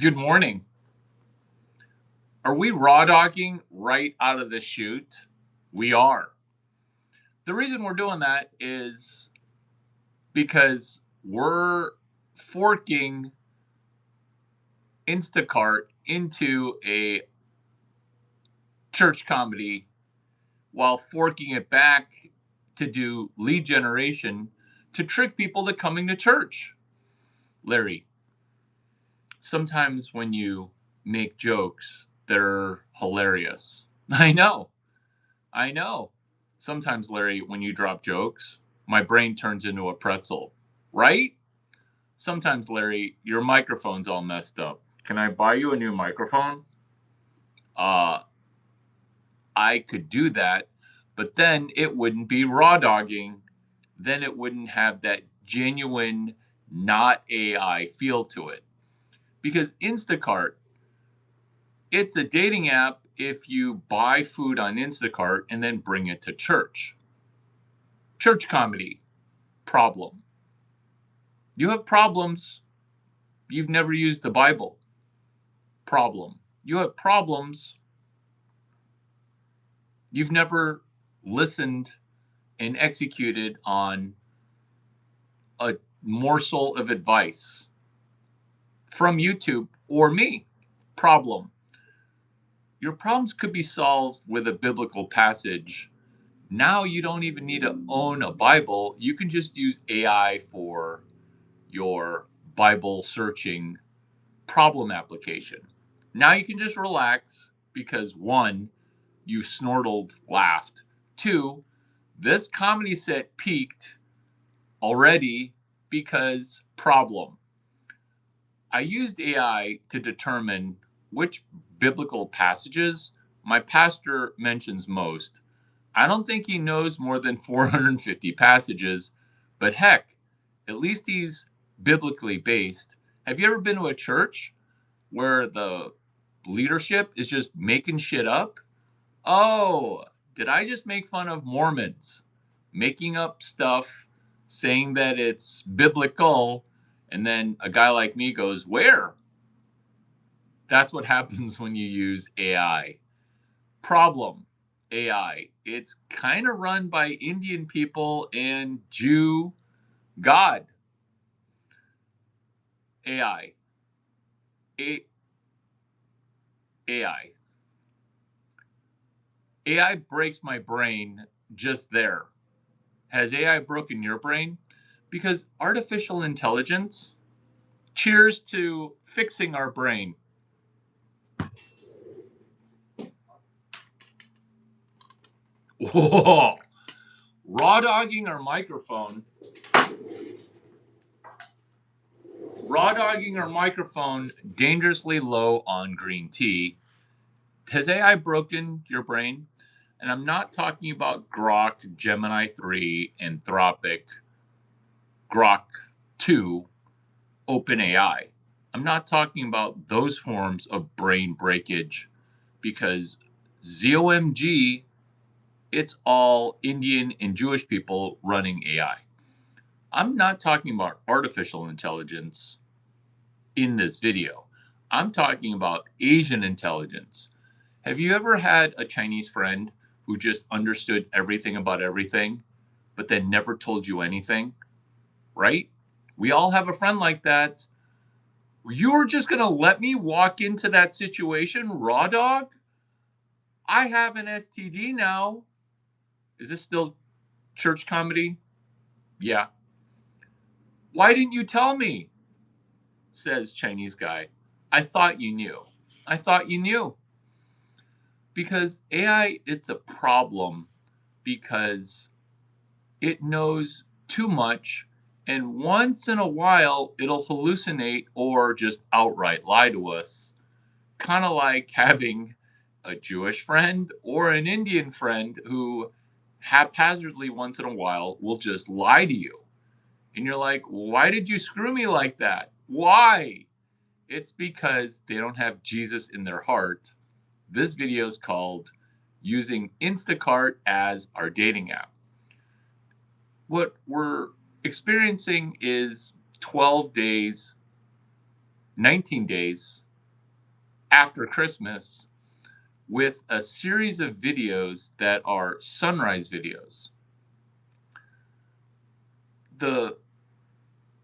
Good morning. Are we raw dogging right out of the chute? We are. The reason we're doing that is because we're forking Instacart into a church comedy while forking it back to do lead generation to trick people to coming to church. Larry, sometimes when you make jokes, they're hilarious. I know. I know. Sometimes, Larry, when you drop jokes, my brain turns into a pretzel, right? Sometimes, Larry, your microphone's all messed up. Can I buy you a new microphone? Uh, I could do that, but then it wouldn't be raw dogging. Then it wouldn't have that genuine, not AI feel to it. Because Instacart, it's a dating app if you buy food on Instacart and then bring it to church. Church comedy, problem. You have problems. You've never used the Bible. Problem. You have problems. You've never listened and executed on a morsel of advice from YouTube or me. Problem. Your problems could be solved with a biblical passage. Now you don't even need to own a Bible. You can just use AI for your Bible searching problem application. Now you can just relax because one, you snortled, laughed. Two, this comedy set peaked already because problem. I used AI to determine which biblical passages my pastor mentions most. I don't think he knows more than 450 passages, but heck, at least he's biblically based. Have you ever been to a church where the leadership is just making shit up? Oh, did I just make fun of Mormons making up stuff, saying that it's biblical, and then a guy like me goes, "Where?" That's what happens when you use AI. Problem. AI. It's kind of run by Indian people and Jew God. AI. A- AI. AI breaks my brain just there. Has AI broken your brain? Because artificial intelligence, cheers to fixing our brain. Whoa. Raw dogging our microphone. Raw dogging our microphone dangerously low on green tea. Has AI broken your brain? And I'm not talking about Grok, Gemini 3, Anthropic, Grok 2, OpenAI. I'm not talking about those forms of brain breakage because ZOMG, it's all Indian and Jewish people running AI. I'm not talking about artificial intelligence in this video. I'm talking about Asian intelligence. Have you ever had a Chinese friend who just understood everything about everything, but then never told you anything? Right? We all have a friend like that. You're just going to let me walk into that situation, raw dog? I have an STD now. Is this still church comedy? Yeah. Why didn't you tell me? Says Chinese guy. I thought you knew. I thought you knew. Because AI, it's a problem because it knows too much, and once in a while it'll hallucinate or just outright lie to us, kind of like having a Jewish friend or an Indian friend who haphazardly once in a while will just lie to you, and you're like, why did you screw me like that? Why? It's because they don't have Jesus in their heart. This video is called Using Instacart as Our Dating App. What we're experiencing is 12 days, 19 days after Christmas with a series of videos that are sunrise videos. The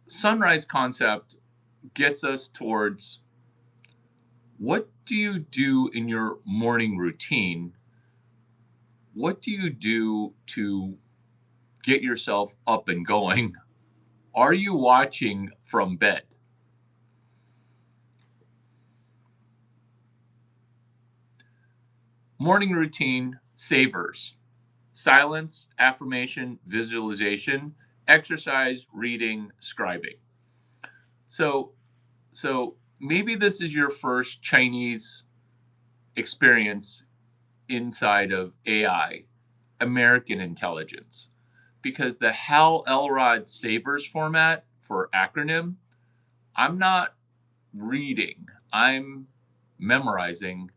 sunrise concept gets us towards what do you do in your morning routine? What do you do to get yourself up and going? Are you watching from bed? Morning routine savers: silence, affirmation, visualization, exercise, reading, scribing. So maybe this is your first Chinese experience inside of AI, American intelligence, because the Hal Elrod Savers format for acronym, I'm not reading, I'm memorizing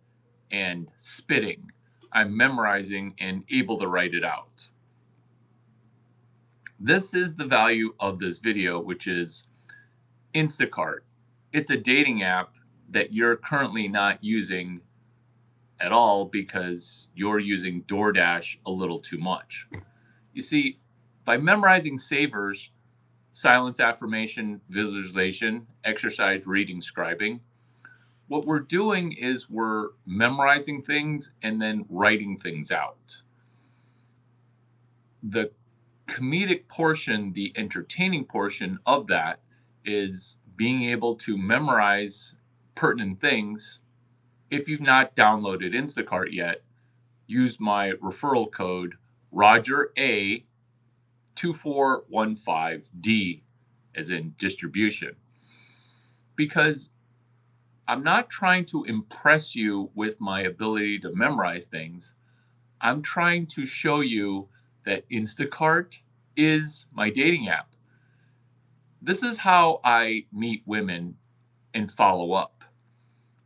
and spitting. I'm memorizing and able to write it out. This is the value of this video, which is Instacart. It's a dating app that you're currently not using at all because you're using DoorDash a little too much. You see, by memorizing savers, silence, affirmation, visualization, exercise, reading, scribing, what we're doing is we're memorizing things and then writing things out. The comedic portion, the entertaining portion of that is being able to memorize pertinent things. If you've not downloaded Instacart yet, use my referral code Roger A 2415D as in distribution, because I'm not trying to impress you with my ability to memorize things. I'm trying to show you that Instacart is my dating app. This is how I meet women and follow up.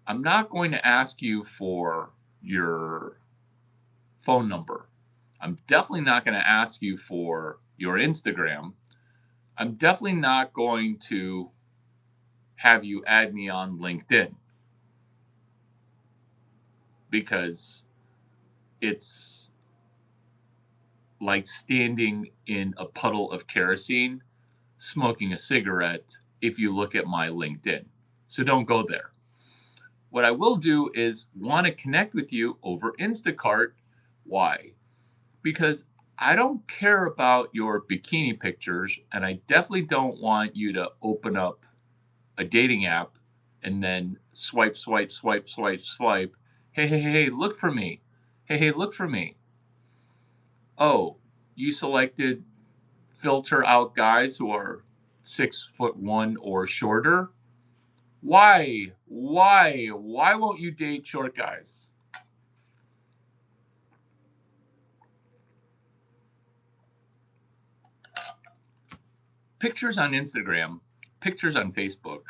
I'm not going to ask you for your phone number. I'm definitely not going to ask you for your Instagram. I'm definitely not going to have you add me on LinkedIn, because it's like standing in a puddle of kerosene smoking a cigarette if you look at my LinkedIn. So don't go there. What I will do is want to connect with you over Instacart. Why? Because I don't care about your bikini pictures, and I definitely don't want you to open up a dating app and then swipe, swipe, swipe, swipe, swipe. Hey, hey, hey, look for me. Hey, hey, look for me. Oh, you selected filter out guys who are 6'1" or shorter. Why? Why won't you date short guys? Pictures on Instagram, pictures on Facebook,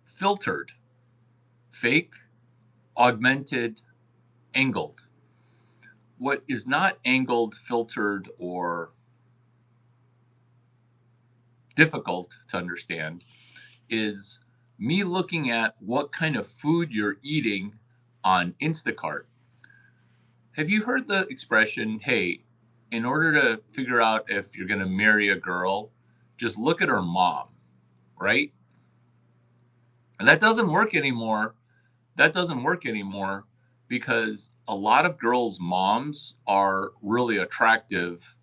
filtered, fake, augmented, angled. What is not angled, filtered, or difficult to understand is me looking at what kind of food you're eating on Instacart. Have you heard the expression, hey, in order to figure out if you're going to marry a girl, just look at her mom, right? And that doesn't work anymore. That doesn't work anymore because a lot of girls' moms are really attractive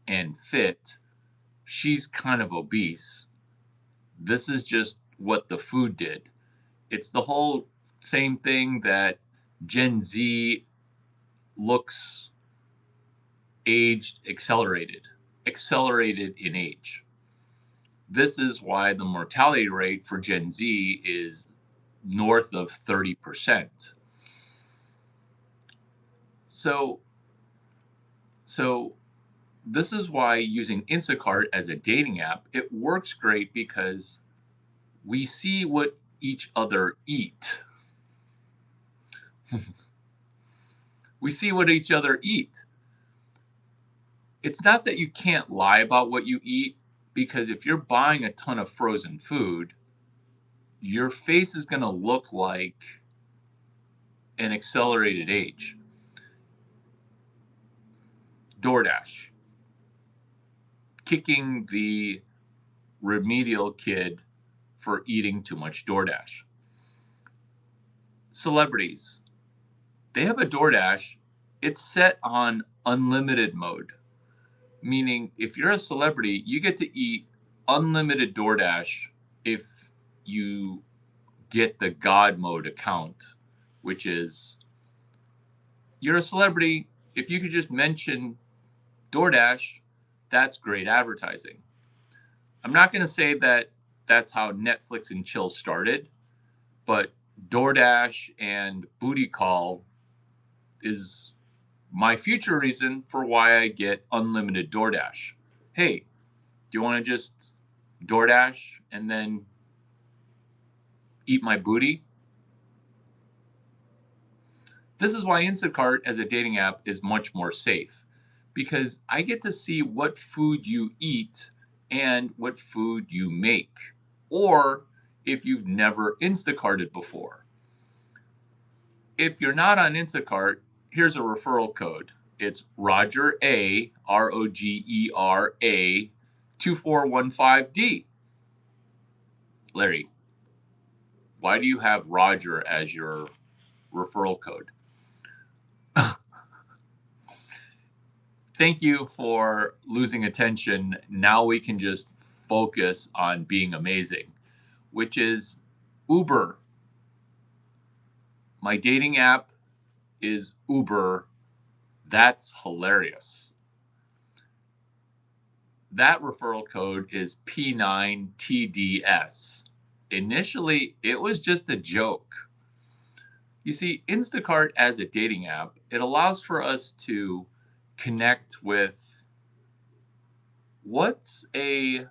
and fit. She's kind of obese. This is just what the food did. It's the whole same thing that Gen Z looks aged, accelerated in age. This is why the mortality rate for Gen Z is north of 30%. So this is why using Instacart as a dating app, it works great because we see what each other eat. We see what each other eat. It's not that you can't lie about what you eat, because if you're buying a ton of frozen food, your face is going to look like an accelerated age. DoorDash, kicking the remedial kid for eating too much DoorDash. Celebrities, they have a DoorDash. It's set on unlimited mode, meaning if you're a celebrity, you get to eat unlimited DoorDash if you get the God mode account, which is you're a celebrity. If you could just mention DoorDash, that's great advertising. I'm not going to say that that's how Netflix and chill started, but DoorDash and Booty Call is my future reason for why I get unlimited DoorDash. Hey, do you want to just DoorDash and then eat my booty? This is why Instacart as a dating app is much more safe, because I get to see what food you eat and what food you make, or if you've never Instacarted before. If you're not on Instacart, here's a referral code. It's Roger A, ROGERA 2415D. Larry, why do you have Roger as your referral code? Thank you for losing attention. Now we can just focus on being amazing, which is Uber. My dating app is Uber. That's hilarious. That referral code is P9TDS. Initially, it was just a joke. You see, Instacart as a dating app, it allows for us to connect with what's a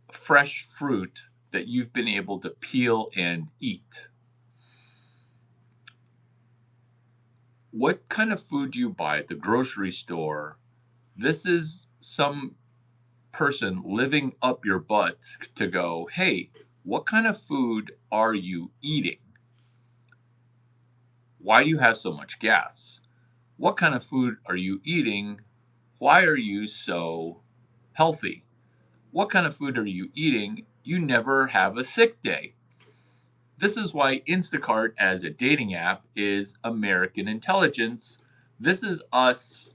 fresh fruit that you've been able to peel and eat. What kind of food do you buy at the grocery store? This is some person living up your butt to go, hey, what kind of food are you eating? Why do you have so much gas? What kind of food are you eating? Why are you so healthy? What kind of food are you eating? You never have a sick day. This is why Instacart as a dating app is American intelligence. This is us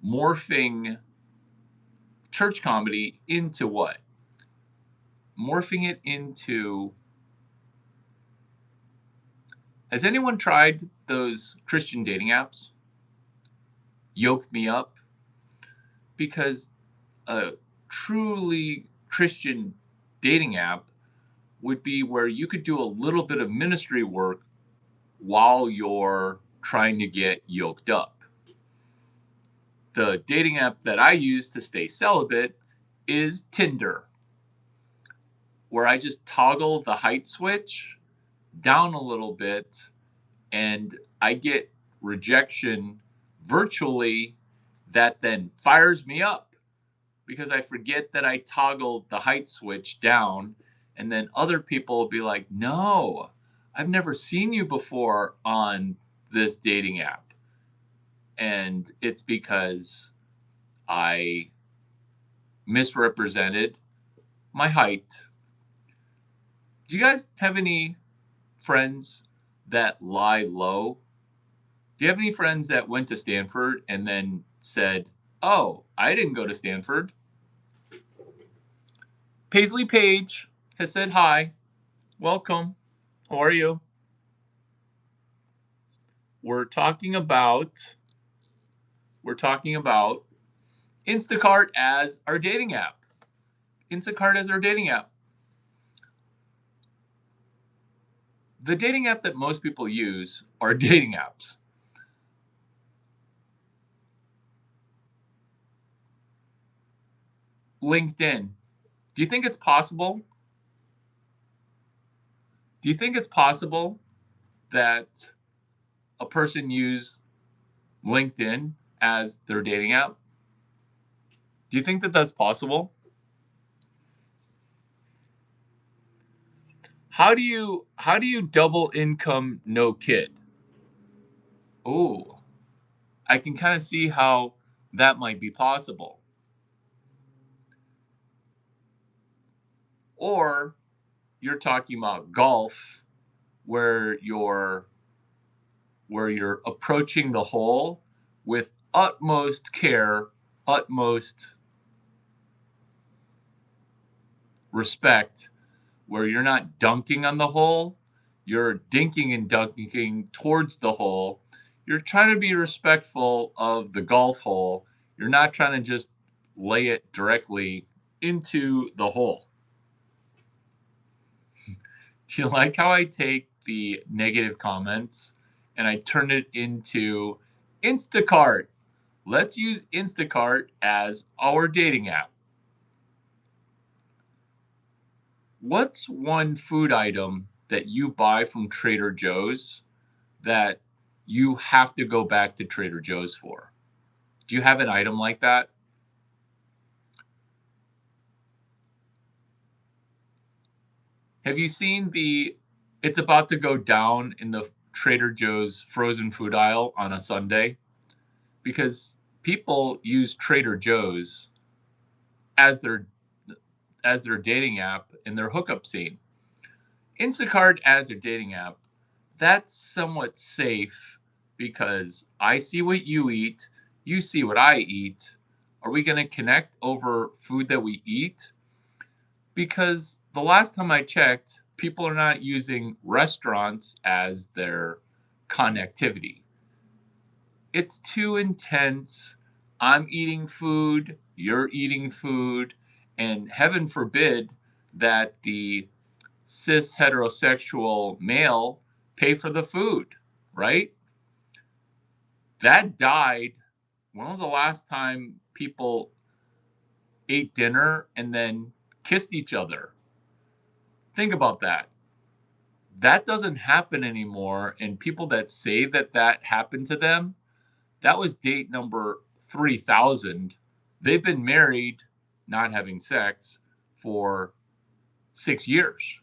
morphing church comedy into what? Morphing it into. Has anyone tried those Christian dating apps? Yoke Me Up? Because a truly Christian dating app would be where you could do a little bit of ministry work while you're trying to get yoked up. The dating app that I use to stay celibate is Tinder, where I just toggle the height switch down a little bit and I get rejection virtually that then fires me up because I forget that I toggled the height switch down, and then other people will be like, no, I've never seen you before on this dating app. And it's because I misrepresented my height. Do you guys have any friends that lie low? Do you have any friends that went to Stanford and then said, oh, I didn't go to Stanford? Paisley Page has said hi. Welcome. How are you? We're talking about Instacart as our dating app. Instacart as our dating app. The dating app that most people use are dating apps. LinkedIn. Do you think it's possible? Do you think it's possible that a person use LinkedIn as their dating app? Do you think that that's possible? How do you double income no kid? Oh, I can kind of see how that might be possible. Or you're talking about golf where you're approaching the hole with utmost care, utmost respect, where you're not dunking on the hole, you're dinking and dunking towards the hole. You're trying to be respectful of the golf hole. You're not trying to just lay it directly into the hole. Do you like how I take the negative comments and I turn it into Instacart? Let's use Instacart as our dating app. What's one food item that you buy from Trader Joe's that you have to go back to Trader Joe's for? Do you have an item like that? Have you seen it's about to go down in the Trader Joe's frozen food aisle on a Sunday? Because people use Trader Joe's as their dating app in their hookup scene. Instacart as their dating app, that's somewhat safe because I see what you eat, you see what I eat. Are we going to connect over food that we eat? Because the last time I checked, people are not using restaurants as their connectivity. It's too intense. I'm eating food, you're eating food, and heaven forbid that the cis heterosexual male pay for the food, right? That died. When was the last time people ate dinner and then kissed each other? Think about that. That doesn't happen anymore. And people that say that that happened to them, that was date number 3000. They've been married, not having sex, for 6 years.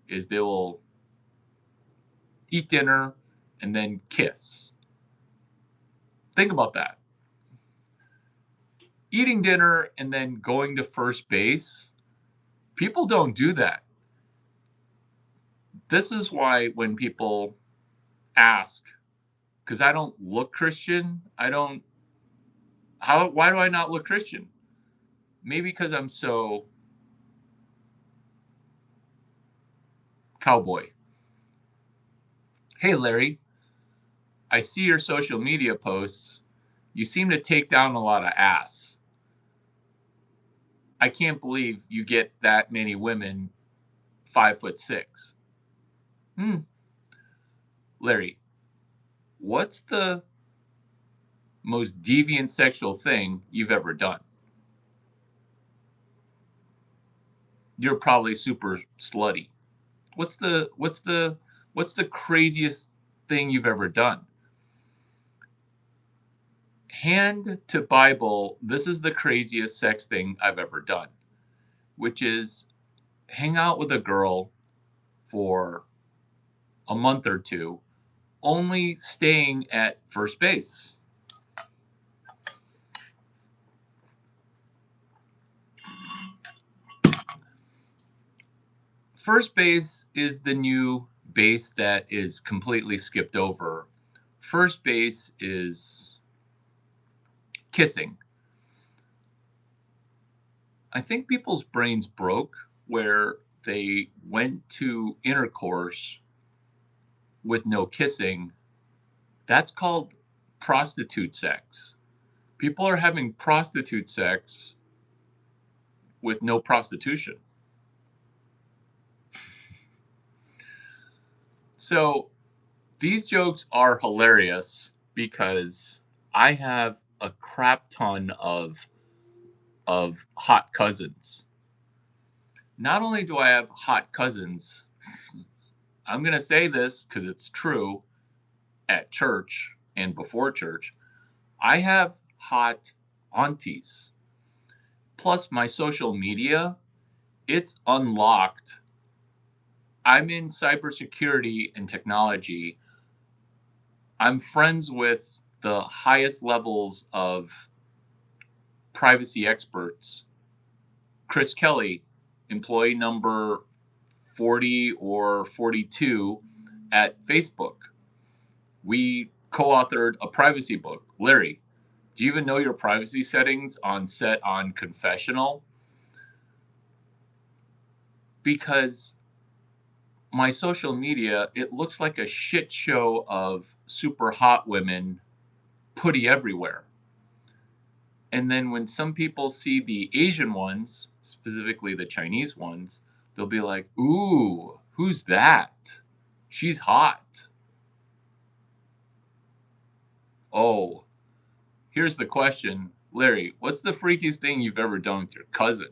Is they will eat dinner and then kiss. Think about that. Eating dinner and then going to first base, people don't do that. This is why when people ask, because I don't look Christian, why do I not look Christian? Maybe because I'm so cowboy. Hey, Larry, I see your social media posts. You seem to take down a lot of ass. I can't believe you get that many women 5'6". Larry, what's the most deviant sexual thing you've ever done? You're probably super slutty. What's the craziest thing you've ever done? Hand to Bible, this is the craziest sex thing I've ever done, which is hang out with a girl for a month or two, only staying at first base. First base is the new base that is completely skipped over. First base is kissing. I think people's brains broke where they went to intercourse with no kissing. That's called prostitute sex. People are having prostitute sex with no prostitution. So these jokes are hilarious because I have a crap ton of hot cousins. Not only do I have hot cousins, I'm going to say this because it's true at church and before church, I have hot aunties. Plus my social media, it's unlocked I'm in cybersecurity and technology. I'm friends with the highest levels of privacy experts. Chris Kelly, employee number 40 or 42 at Facebook. We co authored a privacy book. Larry, do you even know your privacy settings set on confessional? Because my social media, it looks like a shit show of super hot women putty everywhere. And then when some people see the Asian ones, specifically the Chinese ones, they'll be like, ooh, who's that? She's hot. Oh, here's the question. Larry, what's the freakiest thing you've ever done with your cousin?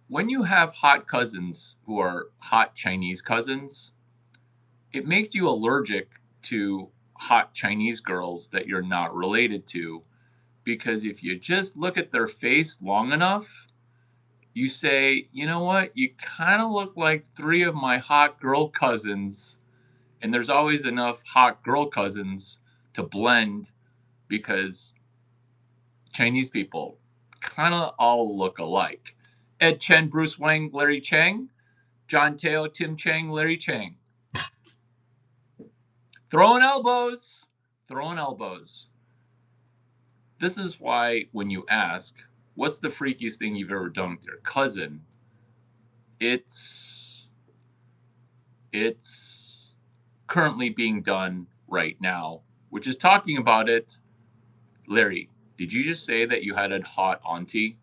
When you have hot cousins who are hot Chinese cousins, it makes you allergic to hot Chinese girls that you're not related to. Because if you just look at their face long enough, you say, you know what? You kind of look like three of my hot girl cousins. And there's always enough hot girl cousins to blend because Chinese people kind of all look alike. Ed Chen, Bruce Wang, Larry Chang, John Teo, Tim Chang, Larry Chang. Throwing elbows, throwing elbows. This is why when you ask, what's the freakiest thing you've ever done with your cousin? It's currently being done right now, which is talking about it. Larry, did you just say that you had a hot auntie?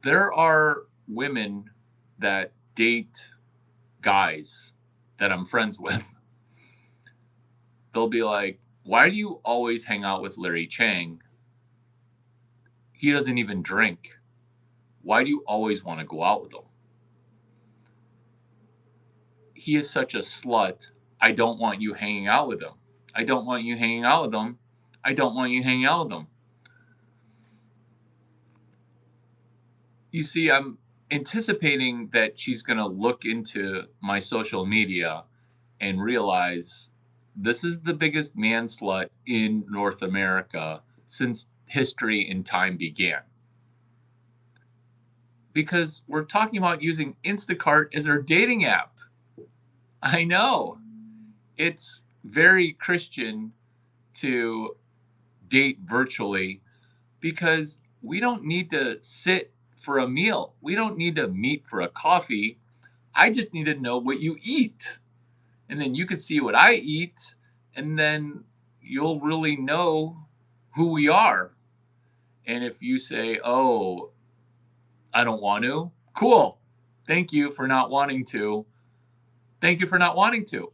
There are women that date guys that I'm friends with. They'll be like, why do you always hang out with Larry Chang? He doesn't even drink. Why do you always want to go out with him? He is such a slut. I don't want you hanging out with him. I don't want you hanging out with him. I don't want you hanging out with him. You see, I'm anticipating that she's going to look into my social media and realize this is the biggest man slut in North America since history and time began. Because we're talking about using Instacart as our dating app. I know. It's very Christian to date virtually because we don't need to sit for a meal. We don't need to meet for a coffee. I just need to know what you eat. And then you can see what I eat, and then you'll really know who we are. And if you say, oh, I don't want to, cool. Thank you for not wanting to. Thank you for not wanting to.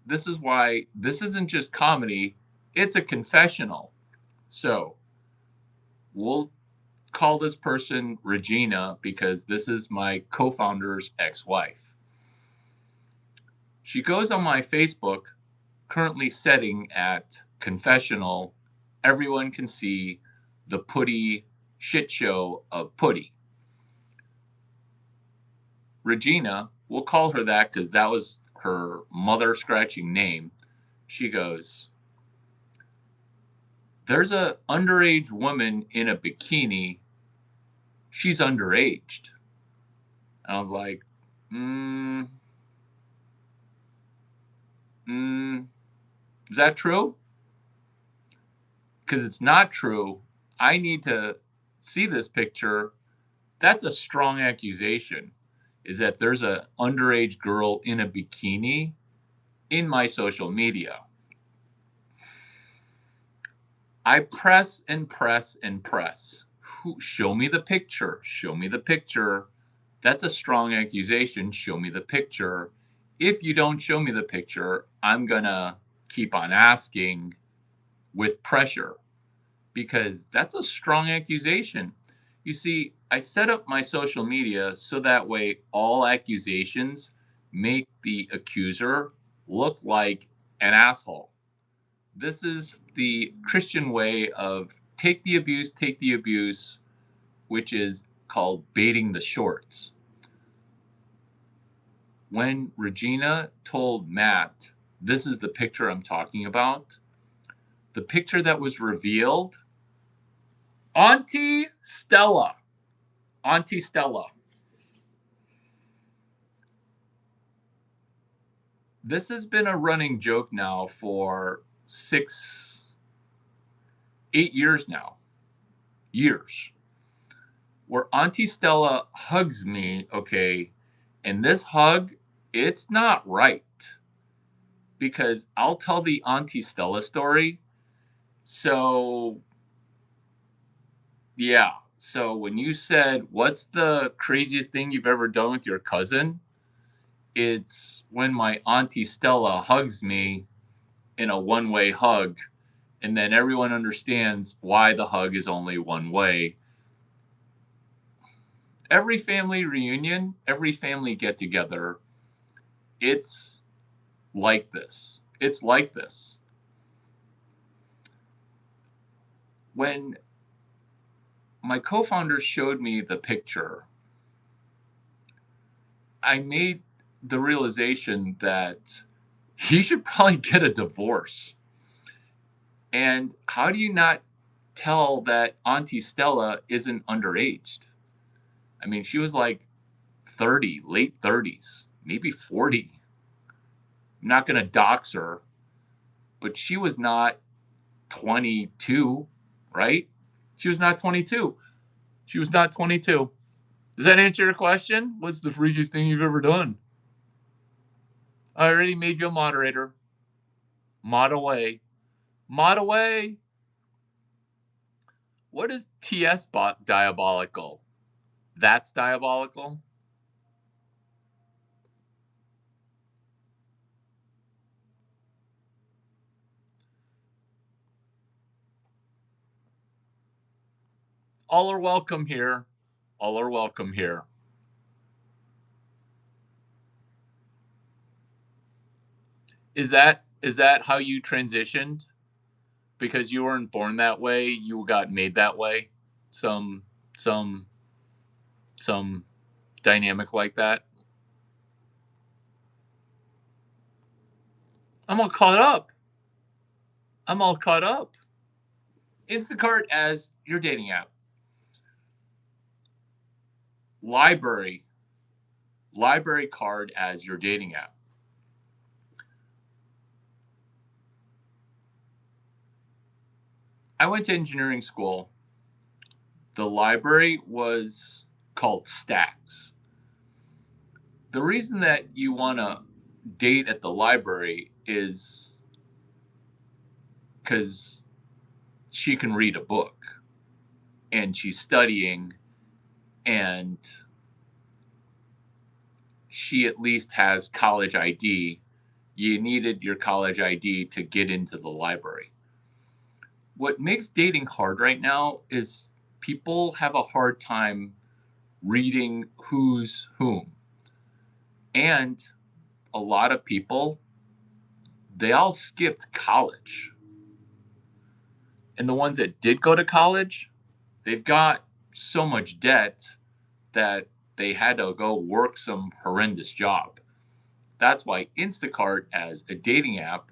This is why this isn't just comedy, it's a confessional. So we'll call this person Regina because this is my co founder's ex wife. She goes on my Facebook, currently setting at confessional. Everyone can see the putty shit show of putty. Regina, we'll call her that because that was her mother scratching name. She goes, there's a underage woman in a bikini. She's underaged. And I was like, is that true? Because it's not true. I need to see this picture. That's a strong accusation, is that there's an underage girl in a bikini in my social media. I press and press and press. Show me the picture. Show me the picture. That's a strong accusation. Show me the picture. If you don't show me the picture, I'm going to keep on asking with pressure because that's a strong accusation. You see, I set up my social media so that way all accusations make the accuser look like an asshole. This is the Christian way of take the abuse, which is called Baiting the Shorts. When Regina told Matt, this is the picture I'm talking about, the picture that was revealed, Auntie Stella. Auntie Stella. This has been a running joke now for 8 years now. Years. Where Auntie Stella hugs me, okay, and this hug, it's not right. Because I'll tell the Auntie Stella story. So, yeah. So when you said, what's the craziest thing you've ever done with your cousin? It's when my Auntie Stella hugs me in a one-way hug, and then everyone understands why the hug is only one way. Every family reunion, every family get together, it's like this. It's like this. When my co-founder showed me the picture, I made the realization that he should probably get a divorce. And how do you not tell that Auntie Stella isn't underaged? I mean, she was like 30, late 30s, maybe 40. I'm not going to dox her, but she was not 22, right? She was not 22. She was not 22. Does that answer your question? What's the freakiest thing you've ever done? I already made you a moderator. Mod away. Mod away. What is TS diabolical? That's diabolical? All are welcome here. All are welcome here. Is that how you transitioned? Because you weren't born that way, you got made that way? Some some some dynamic like that? I'm all caught up. I'm all caught up. Instacart as your dating app. Library card as your dating app. I went to engineering school. The library was called Stacks. The reason that you want to date at the library is because she can read a book and she's studying, and she at least has college ID. You needed your college ID to get into the library. What makes dating hard right now is people have a hard time reading who's whom. And a lot of people, they all skipped college. And the ones that did go to college, they've got so much debt that they had to go work some horrendous job. That's why Instacart, as a dating app,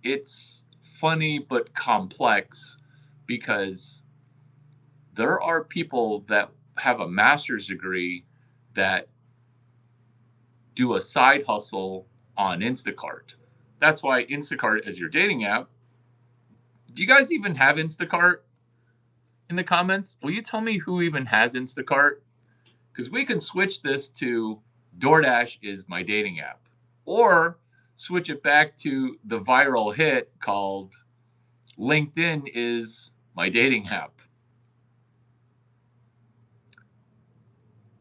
it's funny but complex, because there are people that have a master's degree that do a side hustle on Instacart. That's why Instacart is your dating app. Do you guys even have Instacart? In the comments, will you tell me who even has Instacart? Because we can switch this to DoorDash is my dating app, or switch it back to the viral hit called LinkedIn is my dating app.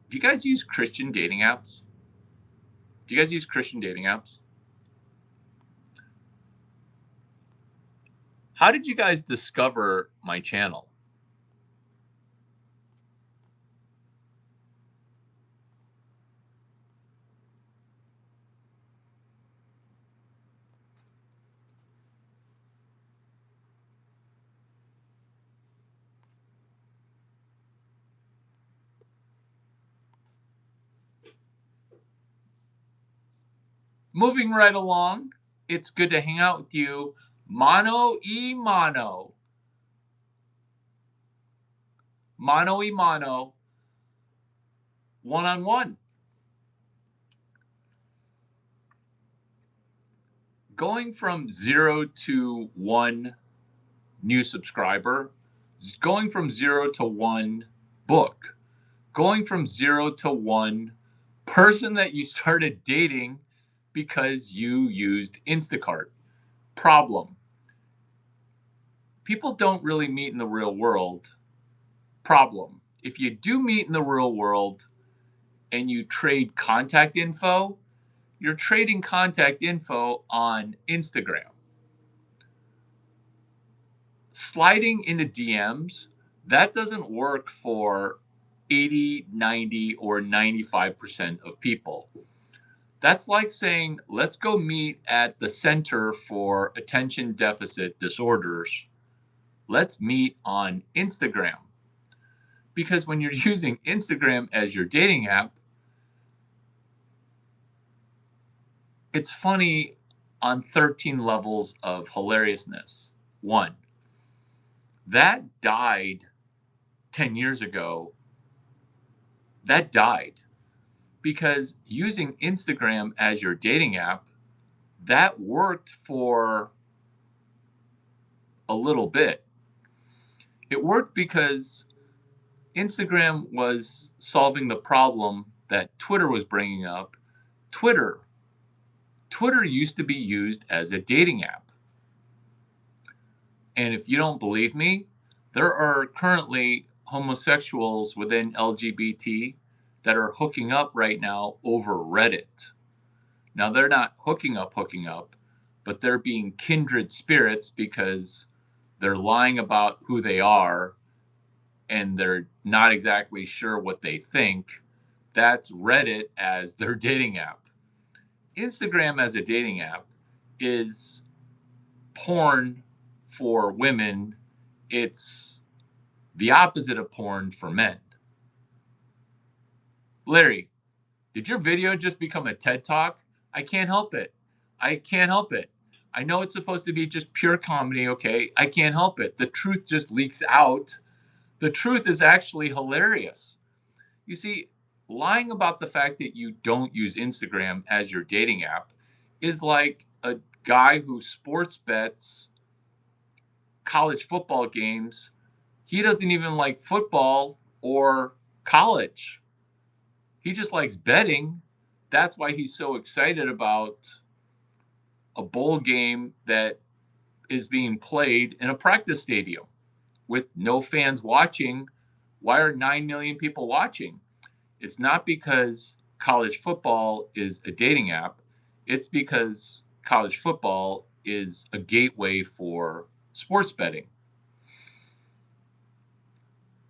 Do you guys use Christian dating apps? Do you guys use Christian dating apps? How did you guys discover my channel? Moving right along, it's good to hang out with you. Mano y mano. Mano y mano. One-on-one. Going from 0 to 1 new subscriber, going from 0 to 1 book, going from 0 to 1 person that you started dating because you used Instacart. Problem. People don't really meet in the real world. Problem. If you do meet in the real world and you trade contact info, you're trading contact info on Instagram. Sliding into DMs, that doesn't work for 80, 90, or 95% of people. That's like saying, let's go meet at the Center for Attention Deficit Disorders. Let's meet on Instagram. Because when you're using Instagram as your dating app, it's funny on 13 levels of hilariousness. One, that died 10 years ago. That died because using Instagram as your dating app, that worked for a little bit. It worked because Instagram was solving the problem that Twitter was bringing up. Twitter used to be used as a dating app. And if you don't believe me, there are currently homosexuals within LGBT that are hooking up right now over Reddit. Now, they're not hooking up, but they're being kindred spirits because they're lying about who they are and they're not exactly sure what they think. That's Reddit as their dating app. Instagram as a dating app is porn for women. It's the opposite of porn for men. Larry, did your video just become a TED Talk? I can't help it. I can't help it. I know it's supposed to be just pure comedy, okay? I can't help it. The truth just leaks out. The truth is actually hilarious. You see, lying about the fact that you don't use Instagram as your dating app is like a guy who sports bets college football games. He doesn't even like football or college. He just likes betting. That's why he's so excited about a bowl game that is being played in a practice stadium with no fans watching. Why are 9 million people watching? It's not because college football is a dating app. It's because college football is a gateway for sports betting.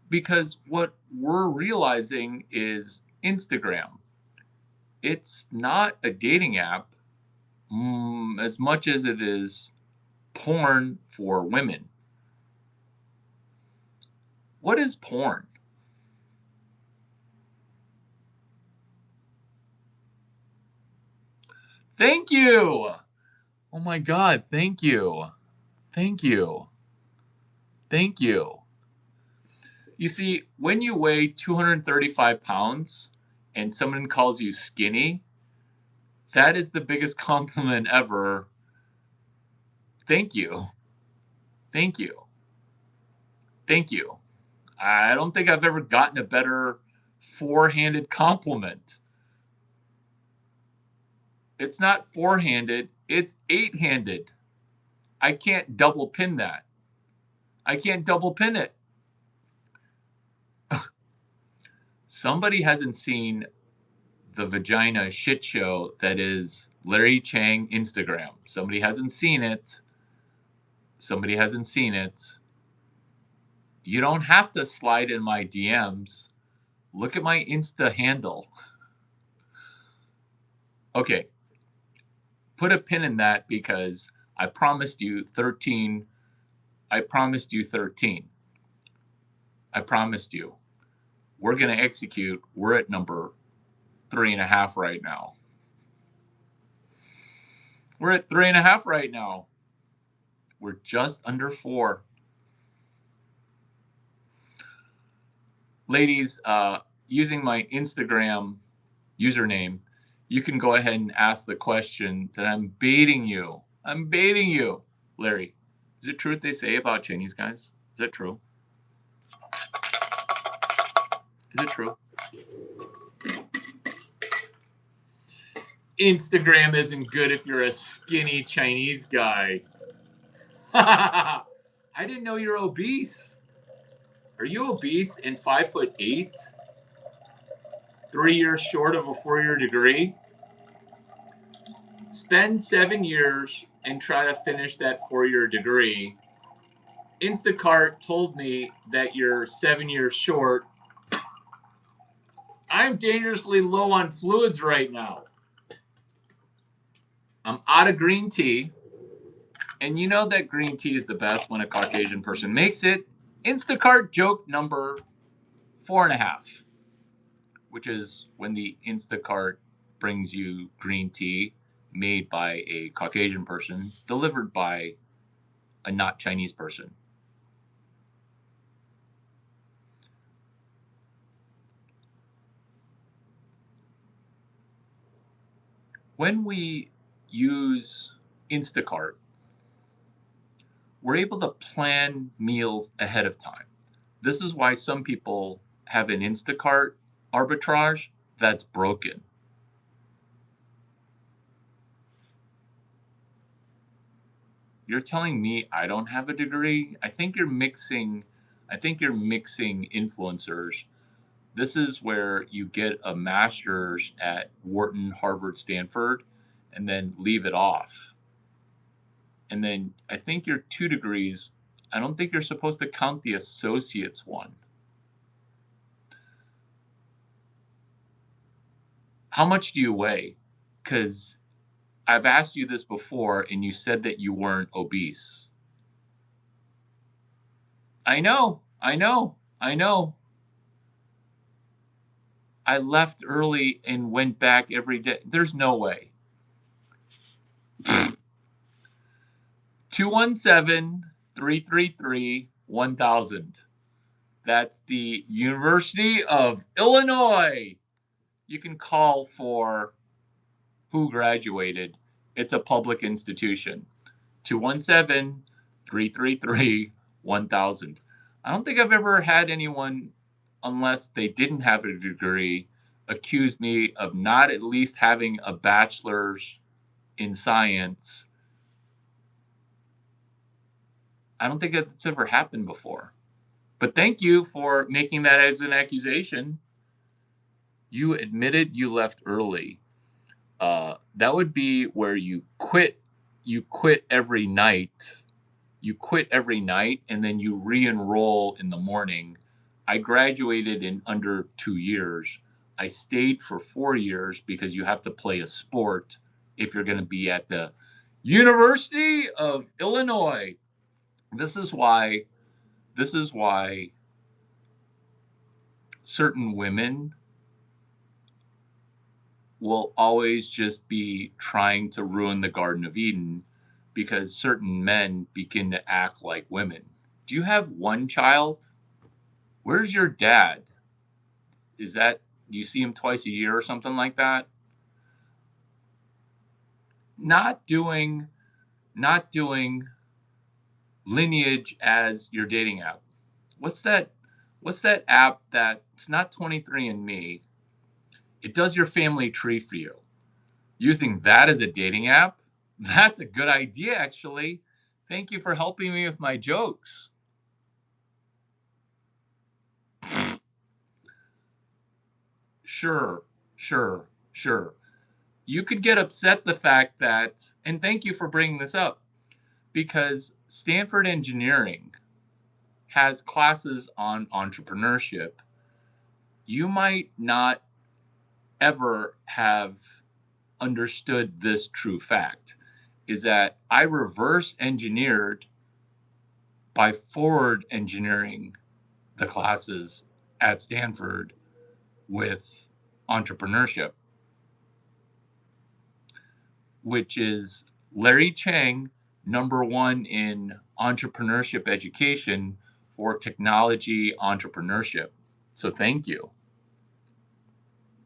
Because what we're realizing is Instagram, it's not a dating app as much as it is porn for women. What is porn? Thank you. Oh my God. Thank you. Thank you. Thank you. You see, when you weigh 235 pounds and someone calls you skinny, that is the biggest compliment ever. Thank you. Thank you. Thank you. I don't think I've ever gotten a better four-handed compliment. It's not four-handed, it's eight-handed. I can't double pin that. I can't double pin it. Somebody hasn't seen the vagina shit show that is Larry Chang Instagram. Somebody hasn't seen it. Somebody hasn't seen it. You don't have to slide in my DMs. Look at my Insta handle. Okay. Put a pin in that because I promised you 13. I promised you 13. I promised you. We're going to execute. We're at number 3.5 right now. We're at 3.5 right now. We're just under 4. Ladies, using my Instagram username, you can go ahead and ask the question that I'm baiting you. I'm baiting you. Larry, is it true what they say about Chinese guys? Is that true? Is it true? Instagram isn't good if you're a skinny Chinese guy. I didn't know you're obese. Are you obese and 5'8"? 3 years short of a 4-year degree? Spend 7 years and try to finish that 4-year degree. Instacart told me that you're 7 years short. I'm dangerously low on fluids right now. I'm out of green tea. And you know that green tea is the best when a Caucasian person makes it. Instacart joke number 4.5, which is when the Instacart brings you green tea made by a Caucasian person, delivered by a not Chinese person. When we use Instacart, we're able to plan meals ahead of time. This is why some people have an Instacart arbitrage that's broken. You're telling me I don't have a degree? I think you're mixing influencers. This is where you get a master's at Wharton, Harvard, Stanford, and then leave it off. And then I think your 2 degrees, I don't think you're supposed to count the associate's one. How much do you weigh? Because I've asked you this before and you said that you weren't obese. I know. I left early and went back every day. There's no way. 217-333-1000. That's the University of Illinois. You can call for who graduated. It's a public institution. 217-333-1000. I don't think I've ever had anyone, unless they didn't have a degree, accuse me of not at least having a bachelor's in science. I don't think that's ever happened before. But thank you for making that as an accusation. You admitted you left early. That would be where you quit. You quit every night. You quit every night and then you re-enroll in the morning. I graduated in under 2 years. I stayed for 4 years because you have to play a sport if you're going to be at the University of Illinois. This is why certain women will always just be trying to ruin the Garden of Eden because certain men begin to act like women. Do you have one child? Where's your dad? Do you see him twice a year or something like that? Not doing Lineage as your dating app. What's that app that it's not 23andMe? It does your family tree for you. Using that as a dating app? That's a good idea, actually. Thank you for helping me with my jokes. Sure. You could get upset the fact that, and thank you for bringing this up, because Stanford Engineering has classes on entrepreneurship. You might not ever have understood this true fact, is that I reverse engineered by forward engineering the classes at Stanford with entrepreneurship, which is Larry Chang, #1 in entrepreneurship education for technology entrepreneurship. So thank you.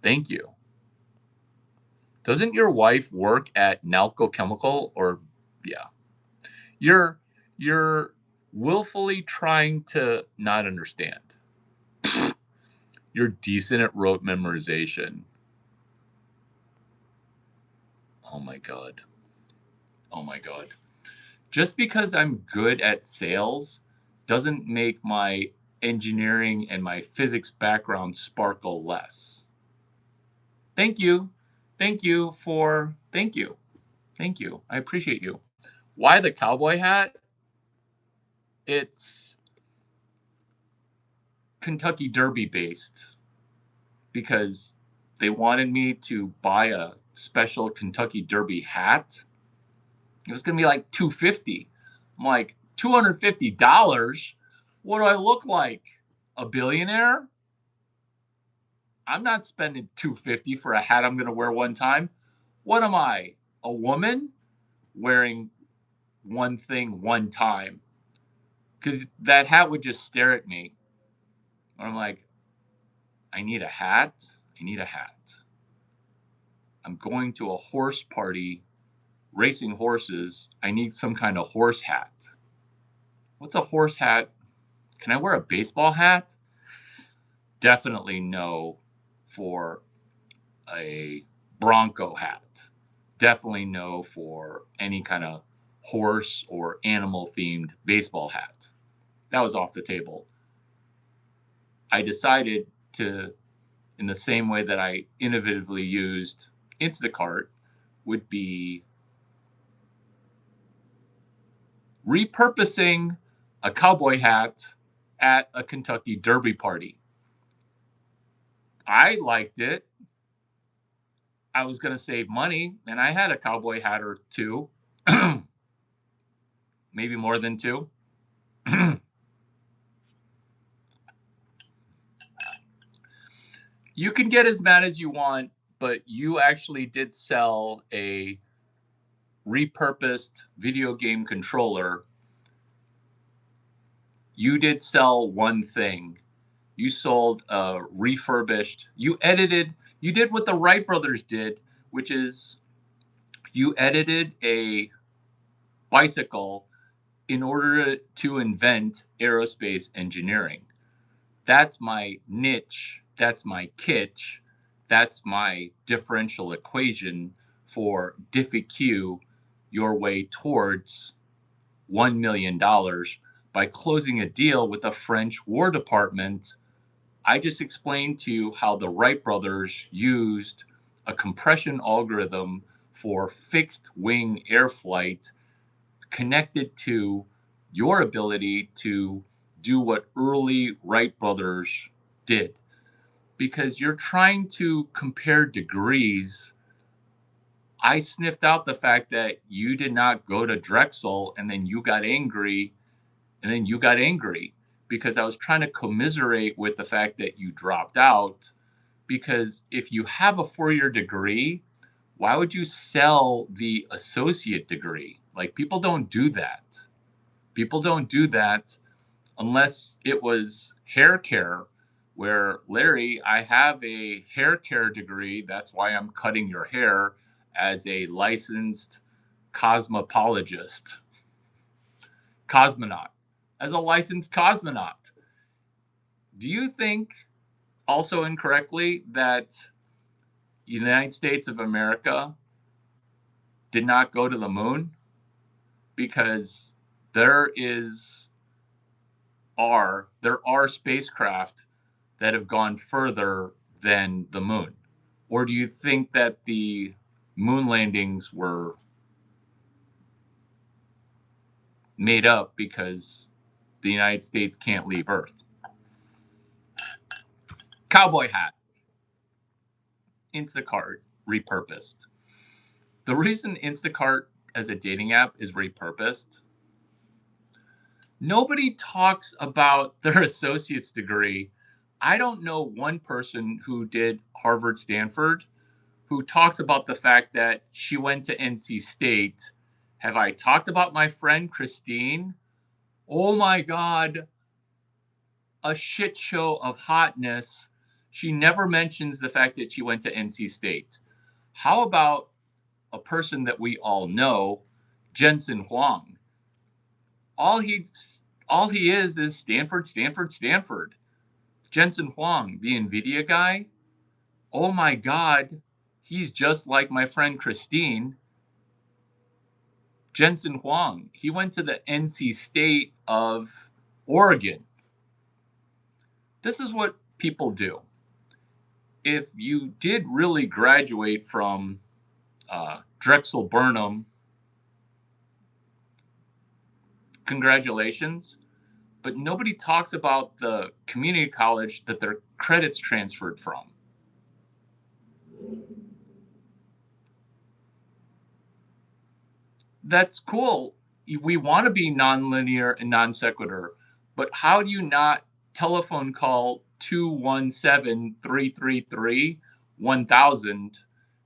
Thank you. Doesn't your wife work at Nalco Chemical? Or yeah. You're willfully trying to not understand. You're decent at rote memorization. Oh my god. Oh my god. Just because I'm good at sales doesn't make my engineering and my physics background sparkle less. Thank you. Thank you for thank you. Thank you. I appreciate you. Why the cowboy hat? It's Kentucky Derby based because they wanted me to buy a special Kentucky Derby hat. It was going to be like $250. I'm like, $250? What do I look like? A billionaire? I'm not spending $250 for a hat I'm going to wear one time. What am I? A woman wearing one thing one time? Because that hat would just stare at me. And I'm like, I need a hat. I need a hat. I'm going to a horse party racing horses. I need some kind of horse hat. What's a horse hat? Can I wear a baseball hat? Definitely no for a Bronco hat. Definitely no for any kind of horse or animal themed baseball hat. That was off the table. I decided to, in the same way that I innovatively used Instacart, would be repurposing a cowboy hat at a Kentucky Derby party. I liked it. I was going to save money, and I had a cowboy hat or two, maybe more than two. You can get as mad as you want, but you actually did sell a repurposed video game controller. You did sell one thing. You sold a refurbished, you did what the Wright brothers did, which is you edited a bicycle in order to invent aerospace engineering. That's my niche. That's my kitsch. That's my differential equation for DiffyQ your way towards $1 million by closing a deal with the French War Department. I just explained to you how the Wright brothers used a compression algorithm for fixed wing air flight connected to your ability to do what early Wright brothers did. Because you're trying to compare degrees. I sniffed out the fact that you did not go to Drexel and then you got angry because I was trying to commiserate with the fact that you dropped out. Because if you have a 4-year degree, why would you sell the associate degree? Like, people don't do that. People don't do that unless it was hair care, where, Larry, I have a hair care degree. That's why I'm cutting your hair as a licensed cosmetologist. Cosmonaut. As a licensed cosmonaut. Do you think, also incorrectly, that United States of America did not go to the moon? Because there are spacecraft that have gone further than the moon. Or do you think that the moon landings were made up because the United States can't leave Earth? Cowboy hat. Instacart repurposed. The reason Instacart as a dating app is repurposed, nobody talks about their associate's degree. I don't know one person who did Harvard, Stanford, who talks about the fact that she went to NC State Have I talked about my friend Christine? Oh my God, a shit show of hotness. She never mentions the fact that she went to NC State. How about a person that we all know, Jensen Huang? All he's all he is Stanford, Stanford, Stanford. Jensen Huang, the Nvidia guy. Oh my God, he's just like my friend Christine. Jensen Huang, he went to the NC State of Oregon. This is what people do. If you did really graduate from Drexel Burnham, congratulations. But nobody talks about the community college that their credits transferred from. That's cool. We want to be nonlinear and non sequitur, but how do you not telephone call 217-333-1000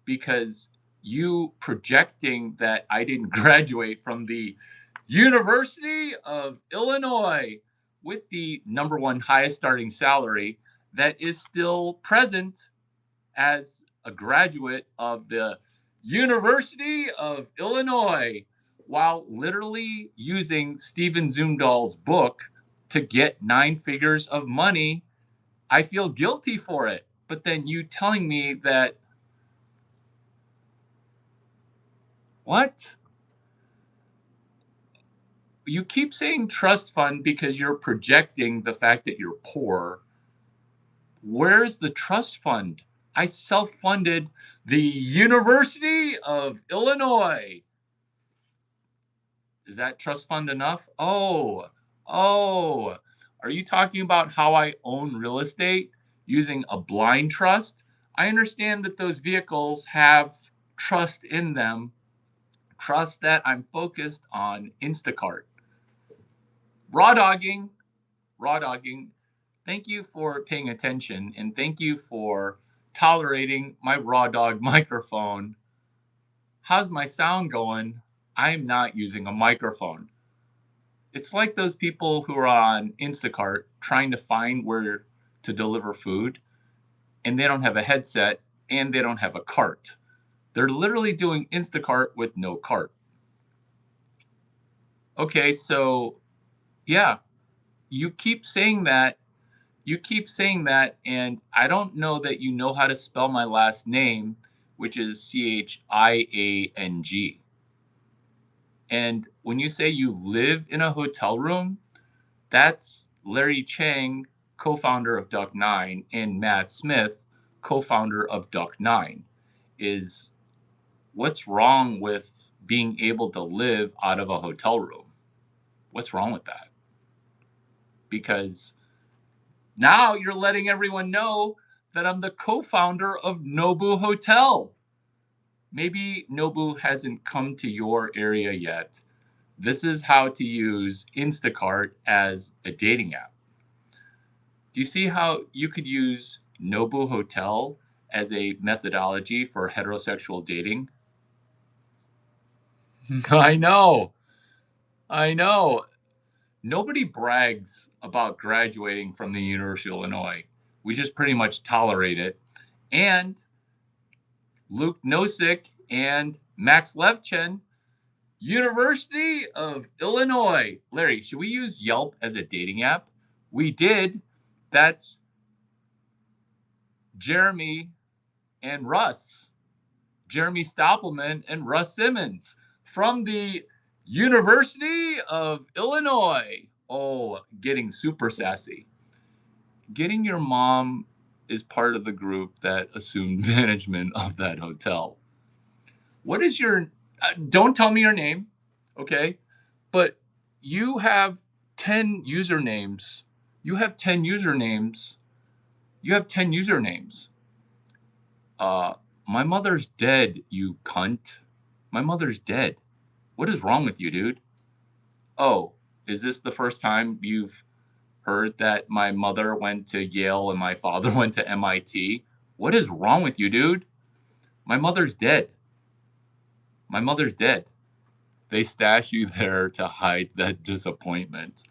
because you projecting that I didn't graduate from the University of Illinois with the number one highest starting salary that is still present as a graduate of the University of Illinois while literally using Stephen Zumdahl's book to get 9 figures of money. I feel guilty for it. But then you telling me that, what? You keep saying trust fund because you're projecting the fact that you're poor. Where's the trust fund? I self-funded the University of Illinois. Is that trust fund enough? Oh, are you talking about how I own real estate using a blind trust? I understand that those vehicles have trust in them, trust that I'm focused on Instacart. Raw dogging. Thank you for paying attention and thank you for tolerating my raw dog microphone. How's my sound going? I'm not using a microphone. It's like those people who are on Instacart trying to find where to deliver food and they don't have a headset and they don't have a cart. They're literally doing Instacart with no cart. Okay, so yeah, you keep saying that. And I don't know that you know how to spell my last name, which is Chiang. And when you say you live in a hotel room, that's Larry Chang, co-founder of Duck9, and Matt Smith, co-founder of Duck9. Is what's wrong with being able to live out of a hotel room? What's wrong with that? Because now you're letting everyone know that I'm the co-founder of Nobu Hotel. Maybe Nobu hasn't come to your area yet. This is how to use Instacart as a dating app. Do you see how you could use Nobu Hotel as a methodology for heterosexual dating? I know. Nobody brags about graduating from the University of Illinois. We just pretty much tolerate it. And Luke Nosik and Max Levchin, University of Illinois. Larry, should we use Yelp as a dating app? We did. That's Jeremy and Russ. Jeremy Stoppelman and Russ Simmons from the University of Illinois. Oh, getting super sassy. Getting your mom is part of the group that assumed management of that hotel. What is your, don't tell me your name, okay? But you have 10 usernames. My mother's dead, you cunt. My mother's dead. What is wrong with you, dude? Oh, is this the first time you've heard that my mother went to Yale and my father went to MIT? What is wrong with you, dude? My mother's dead. They stash you there to hide that disappointment.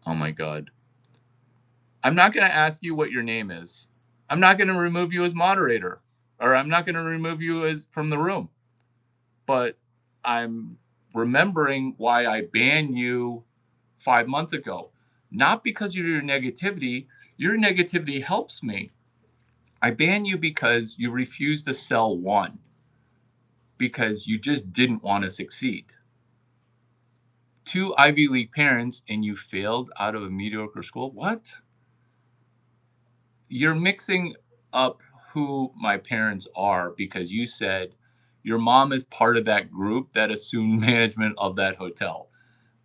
Oh my God. I'm not going to ask you what your name is. I'm not going to remove you as moderator, or I'm not going to remove you as from the room. But I'm remembering why I banned you 5 months ago. Not because of your negativity. Your negativity helps me. I ban you because you refuse to sell one, because you just didn't want to succeed. 2 Ivy League parents and you failed out of a mediocre school? What? You're mixing up who my parents are because you said your mom is part of that group that assumed management of that hotel.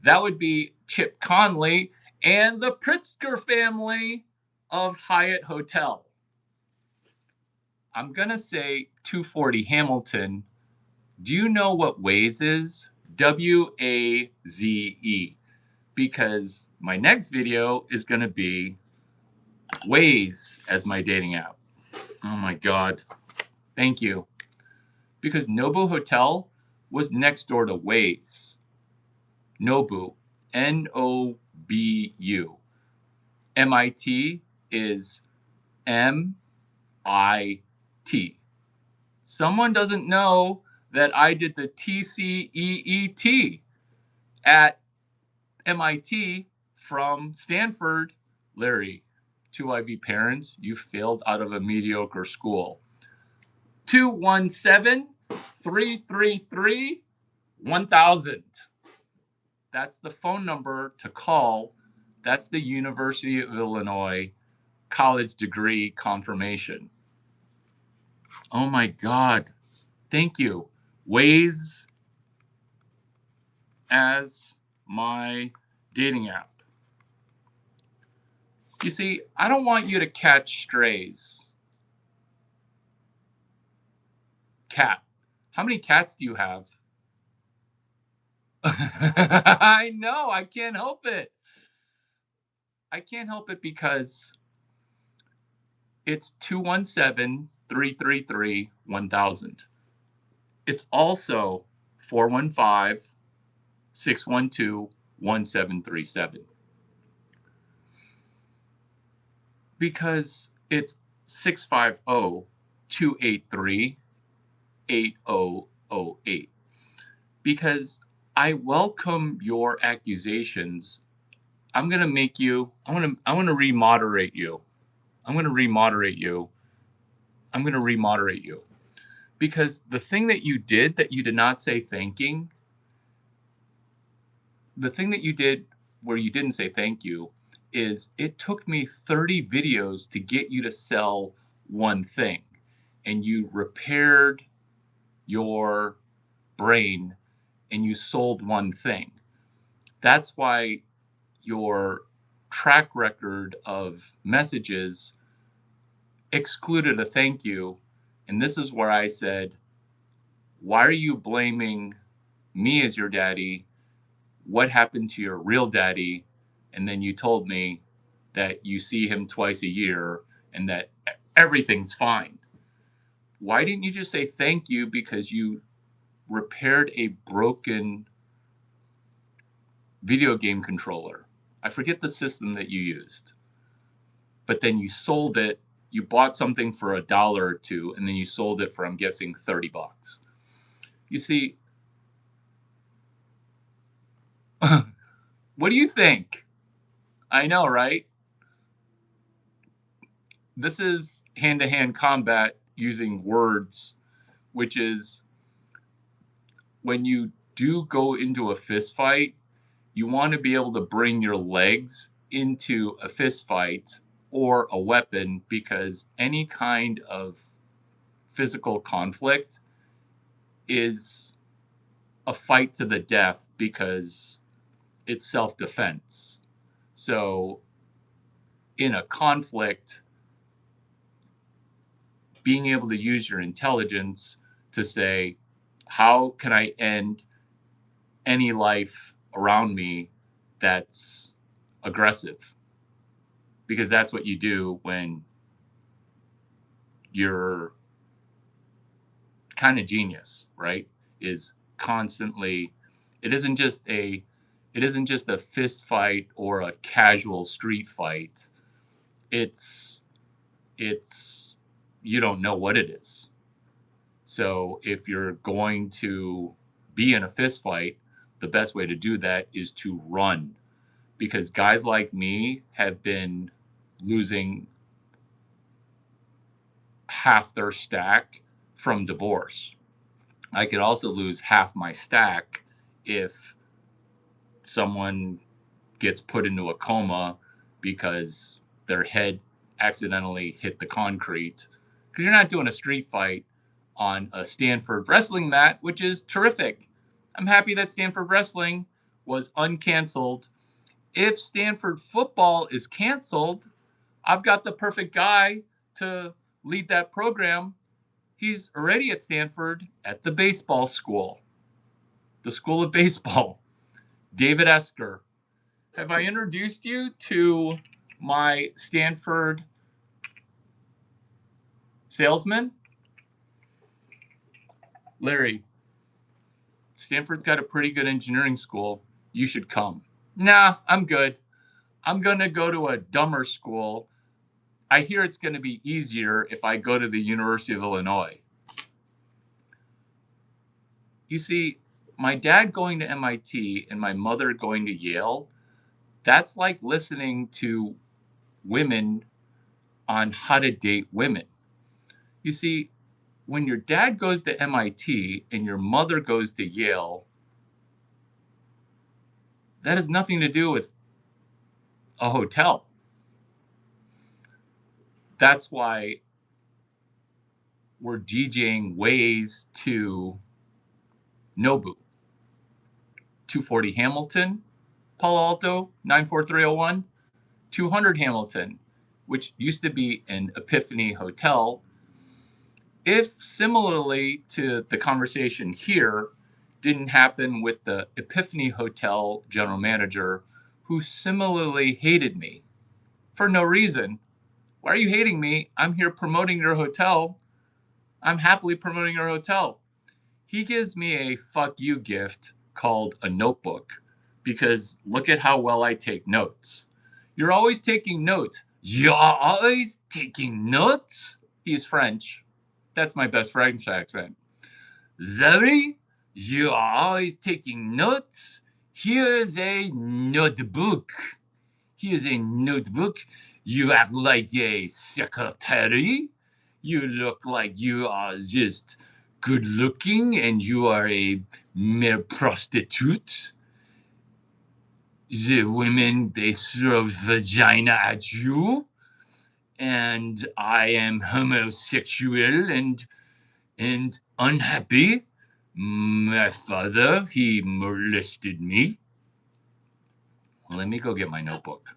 That would be Chip Conley and the Pritzker family of Hyatt Hotel. I'm going to say 240 Hamilton. Do you know what Waze is? WAZE. Because my next video is going to be Waze as my dating app. Oh my God. Thank you. Because Nobu Hotel was next door to Waze. Nobu. Nobu. MIT is MIT. Someone doesn't know that I did the TCEET at MIT from Stanford. Larry, 2 Ivy parents, you failed out of a mediocre school. 217-333-1000. That's the phone number to call. That's the University of Illinois college degree confirmation. Oh my God. Thank you. Waze as my dating app. You see, I don't want you to catch strays. Cat. How many cats do you have? I know, I can't help it. I can't help it because it's 217-333-1000. It's also 415-612-1737. Because it's 650-283-8008. Because I welcome your accusations. I'm going to make you, I want to remoderate you. I'm going to remoderate you. I'm going to remoderate you. Because the thing that you did that you did not say thanking, the thing that you did where you didn't say thank you is it took me 30 videos to get you to sell one thing. And you repaired your brain and you sold one thing. That's why your track record of messages excluded a thank you. And this is where I said, why are you blaming me as your daddy? What happened to your real daddy? And then you told me that you see him twice a year and that everything's fine. Why didn't you just say thank you because you repaired a broken video game controller? I forget the system that you used. But then you sold it. You bought something for $1 or $2, and then you sold it for, I'm guessing, $30. You see, what do you think? I know, right? This is hand-to-hand combat using words, which is when you do go into a fist fight, you want to be able to bring your legs into a fist fight or a weapon, because any kind of physical conflict is a fight to the death because it's self-defense. So in a conflict, being able to use your intelligence to say, how can I end any life around me that's aggressive? Because that's what you do when you're kind of genius, right? Is constantly It isn't just a fist fight or a casual street fight. It's you don't know what it is. So if you're going to be in a fist fight, the best way to do that is to run, because guys like me have been losing half their stack from divorce. I could also lose half my stack if someone gets put into a coma because their head accidentally hit the concrete. Because you're not doing a street fight on a Stanford wrestling mat, which is terrific. I'm happy that Stanford wrestling was uncanceled. If Stanford football is canceled, I've got the perfect guy to lead that program. He's already at Stanford at the baseball school, the School of Baseball. David Esker. Have I introduced you to my Stanford salesman? Larry, Stanford's got a pretty good engineering school. You should come. Nah, I'm good. I'm going to go to a dumber school. I hear it's going to be easier if I go to the University of Illinois. You see, my dad going to MIT and my mother going to Yale, that's like listening to women on how to date women. You see, when your dad goes to MIT and your mother goes to Yale, that has nothing to do with a hotel. That's why we're DJing Waze to Nobu. 240 Hamilton, Palo Alto, 94301. 200 Hamilton, which used to be an Epiphany Hotel. If similarly to the conversation here didn't happen with the Epiphany Hotel general manager, who similarly hated me for no reason. Why are you hating me? I'm here promoting your hotel. I'm happily promoting your hotel. He gives me a fuck you gift called a notebook, because look at how well I take notes. You're always taking notes. You're always taking notes? He's French. That's my best French accent. Zoe, you are always taking notes? Here's a notebook. Here's a notebook. You act like a secretary. You look like you are just good looking and you are a mere prostitute. The women, they throw vagina at you, and I am homosexual and unhappy. My father, he molested me. Let me go get my notebook.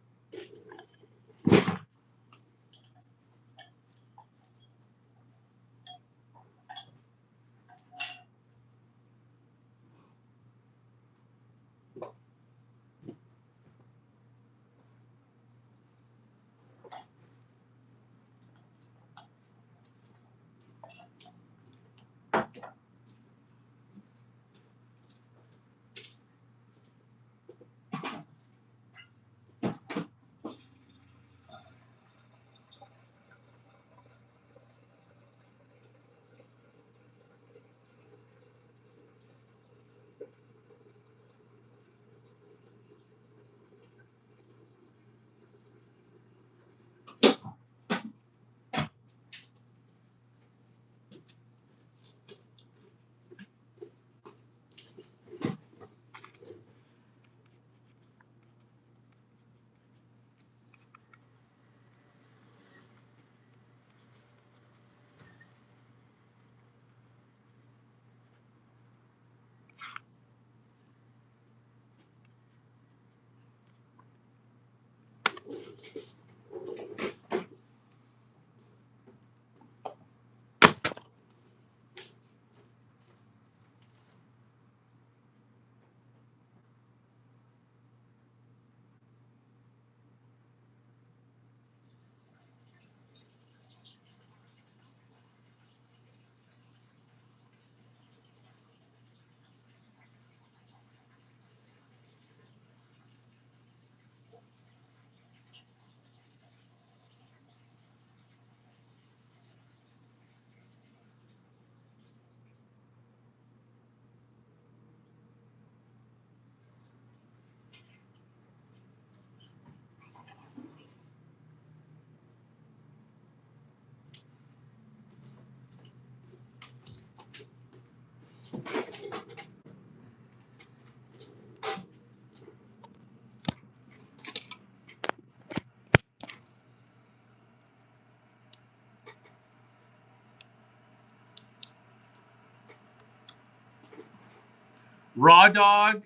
Raw dog,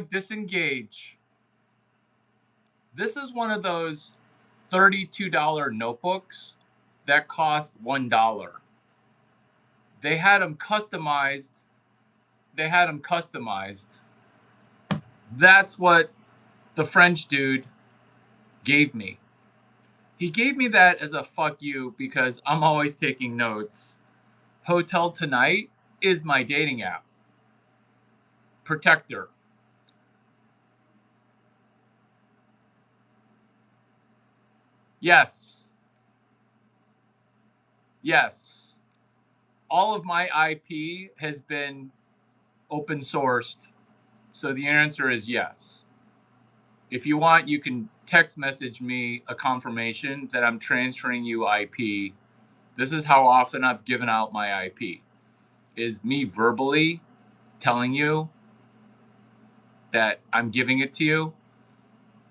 disengage. This is one of those $32 notebooks that cost $1. They had them customized. That's what the French dude gave me. He gave me that as a fuck you because I'm always taking notes. Hotel Tonight is my dating app. Protector. Yes. Yes. All of my IP has been open sourced. So the answer is yes. If you want, you can text message me a confirmation that I'm transferring you IP. This is how often I've given out my IP. Is me verbally telling you that I'm giving it to you.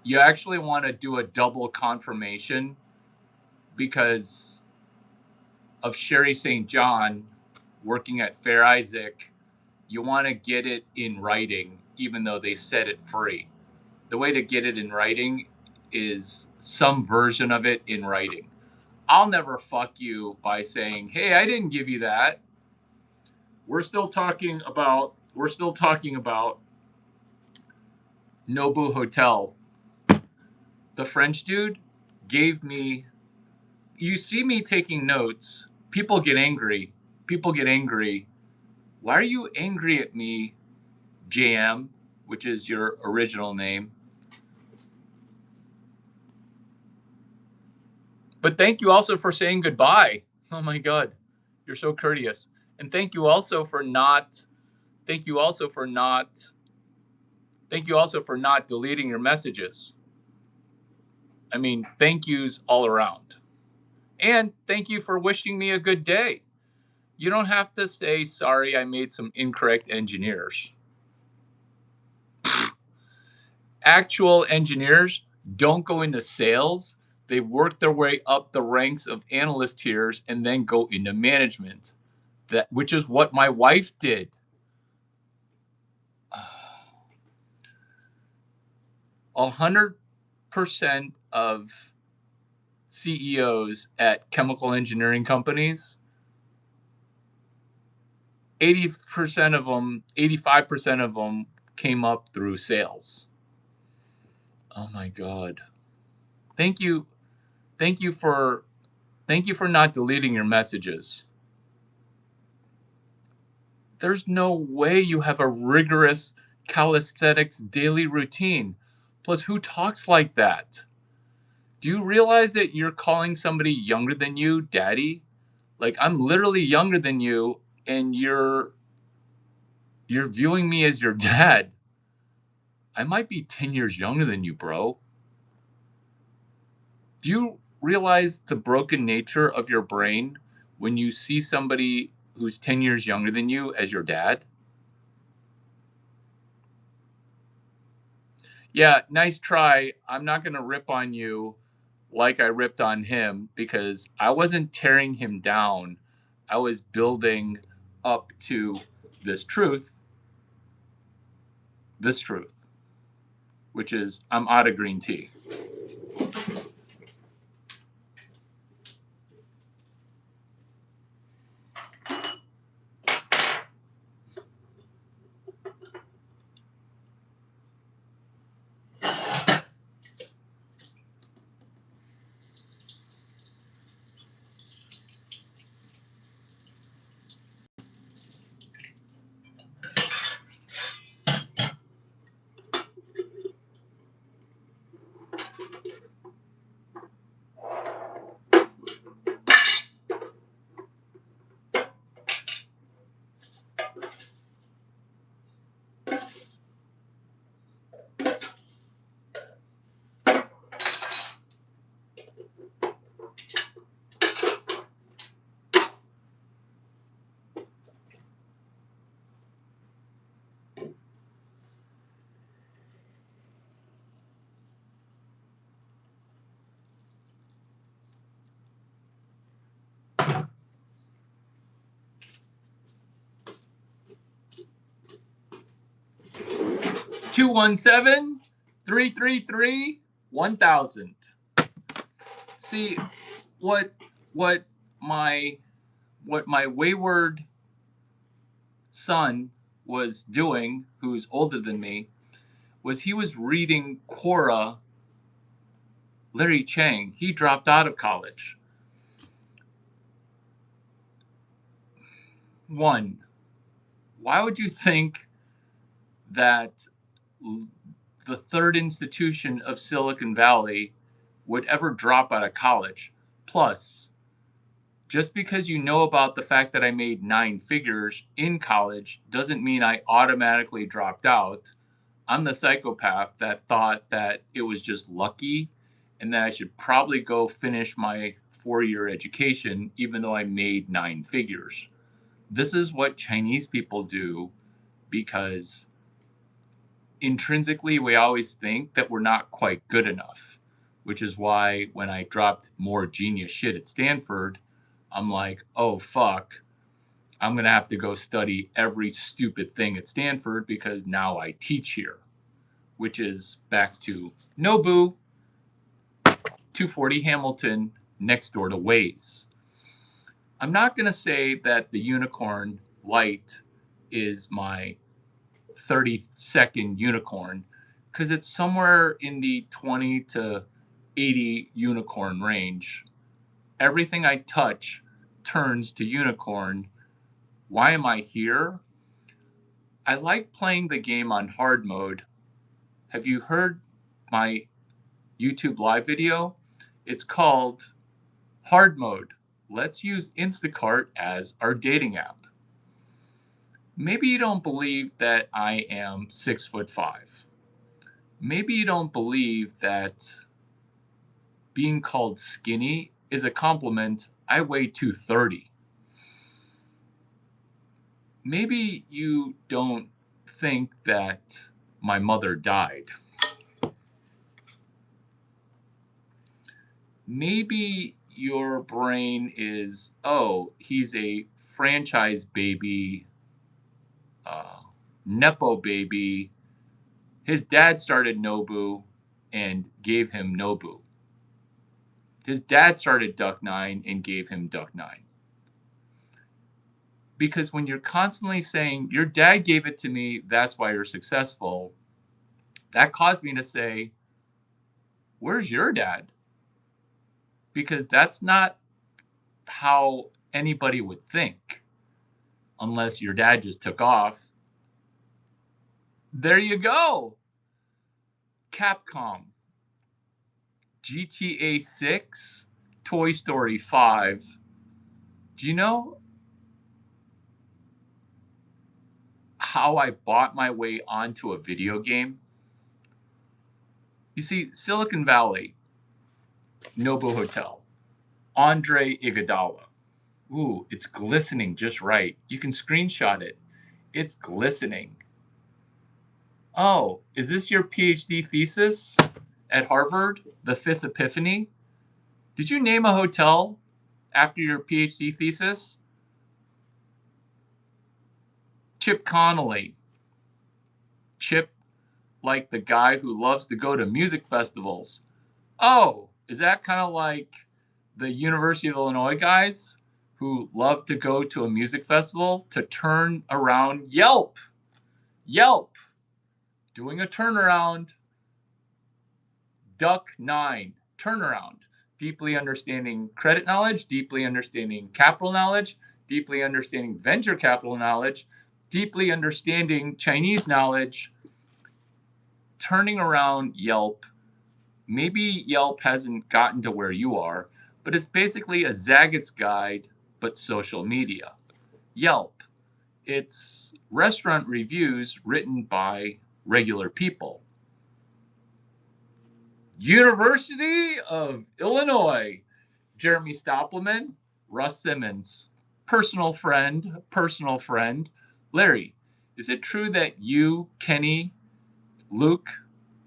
You actually want to do a double confirmation because of Sherry St. John working at Fair Isaac. You want to get it in writing, even though they set it free. The way to get it in writing is some version of it in writing. I'll never fuck you by saying, "Hey, I didn't give you that." We're still talking about Nobu Hotel. The French dude gave me, you see me taking notes. People get angry. Why are you angry at me, JM, which is your original name? But thank you also for saying goodbye. Oh my God, you're so courteous. And thank you also for not deleting your messages. I mean, thank yous all around. And thank you for wishing me a good day. You don't have to say, sorry, I made some incorrect engineers. Actual engineers don't go into sales. They work their way up the ranks of analyst tiers and then go into management. Which is what my wife did. 100% of CEOs at chemical engineering companies, 80% of them, 85% of them came up through sales. Oh my God. Thank you for not deleting your messages. There's no way you have a rigorous calisthenics daily routine. Plus, who talks like that? Do you realize that you're calling somebody younger than you daddy? Like, I'm literally younger than you, and you're viewing me as your dad. I might be 10 years younger than you, bro. Do you realize the broken nature of your brain when you see somebody who's 10 years younger than you as your dad? Yeah, nice try. I'm not going to rip on you like I ripped on him because I wasn't tearing him down. I was building up to this truth, which is I'm out of green tea. 217-333-1000. See, what what my wayward son was doing, who's older than me, was he was reading Quora Larry Chang. He dropped out of college. One, why would you think that the third institution of Silicon Valley would ever drop out of college? Plus, just because you know about the fact that I made 9 figures in college doesn't mean I automatically dropped out. I'm the psychopath that thought that it was just lucky and that I should probably go finish my 4-year education even though I made 9 figures. This is what Chinese people do because intrinsically we always think that we're not quite good enough, which is why when I dropped more genius shit at Stanford, I'm like, oh fuck, I'm going to have to go study every stupid thing at Stanford because now I teach here, which is back to Nobu, 240 Hamilton, next door to Waze. I'm not going to say that the unicorn light is my 30-second unicorn because it's somewhere in the 20 to 80 unicorn range. Everything I touch turns to unicorn. Why am I here? I like playing the game on hard mode. Have you heard my YouTube live video? It's called Hard Mode. Let's use Instacart as our dating app. Maybe you don't believe that I am 6'5". Maybe you don't believe that being called skinny is a compliment. I weigh 230. Maybe you don't think that my mother died. Maybe your brain is, oh, he's a franchise baby, Nepo baby. His dad started Nobu and gave him Nobu. His dad started Duck 9 and gave him Duck 9. Because when you're constantly saying, your dad gave it to me, that's why you're successful, that caused me to say, where's your dad? Because that's not how anybody would think, unless your dad just took off. There you go. Capcom, GTA 6, Toy Story 5. Do you know how I bought my way onto a video game? You see, Silicon Valley, Nobu Hotel, Andre Iguodala. Ooh, it's glistening just right. You can screenshot it. It's glistening. Oh, is this your PhD thesis at Harvard, the Fifth Epiphany? Did you name a hotel after your PhD thesis? Chip Connolly. Chip, like the guy who loves to go to music festivals. Oh, is that kind of like the University of Illinois guys who love to go to a music festival to turn around Yelp? Yelp. Doing a turnaround. Duck 9. Turnaround. Deeply understanding credit knowledge, deeply understanding capital knowledge, deeply understanding venture capital knowledge, deeply understanding Chinese knowledge, turning around Yelp. Maybe Yelp hasn't gotten to where you are, but it's basically a Zaggett's guide, but social media. Yelp. It's restaurant reviews written by regular people. University of Illinois. Jeremy Stoppelman, Russ Simmons. Personal friend. Larry, is it true that you, Kenny, Luke,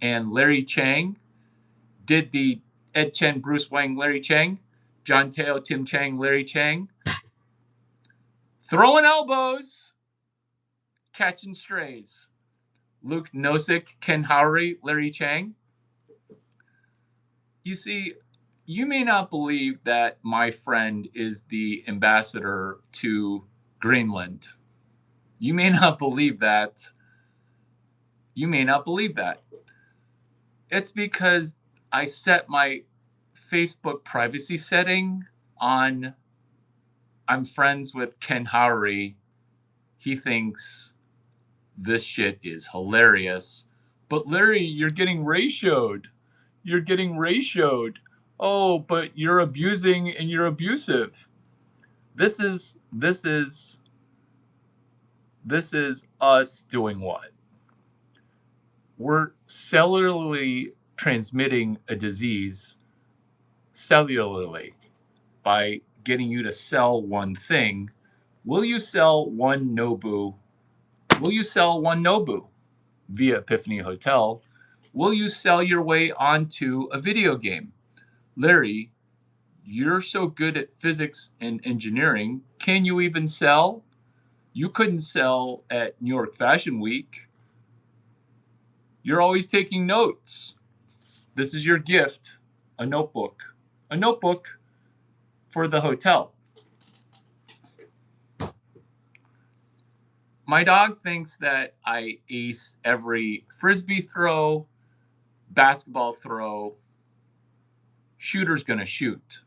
and Larry Chang did the Ed Chen, Bruce Wang, Larry Chang, John Teo, Tim Chang, Larry Chang? Throwing elbows, catching strays. Luke Nosik, Ken Howry, Larry Chang. You see, you may not believe that my friend is the ambassador to Greenland. You may not believe that. You may not believe that. It's because I set my Facebook privacy setting on I'm friends with Ken Howry. He thinks this shit is hilarious. But Larry, you're getting ratioed. You're getting ratioed. Oh, but you're abusing and you're abusive. This is us doing what? We're cellularly transmitting a disease cellularly by getting you to sell one thing. Will you sell one Nobu? Will you sell one Nobu via Epiphany Hotel? Will you sell your way onto a video game? Larry, you're so good at physics and engineering. Can you even sell? You couldn't sell at New York Fashion Week. You're always taking notes. This is your gift, a notebook. A notebook for the hotel. My dog thinks that I ace every frisbee throw, basketball throw. Shooter's gonna shoot.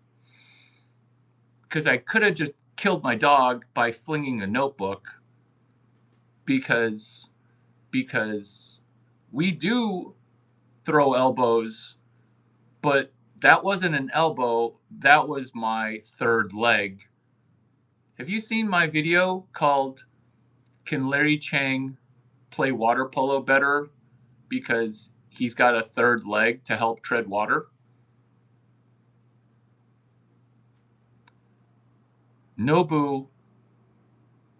Because I could have just killed my dog by flinging a notebook because we do throw elbows, but that wasn't an elbow, that was my third leg. Have you seen my video called Can Larry Chang Play Water Polo Better because he's got a third leg to help tread water? Nobu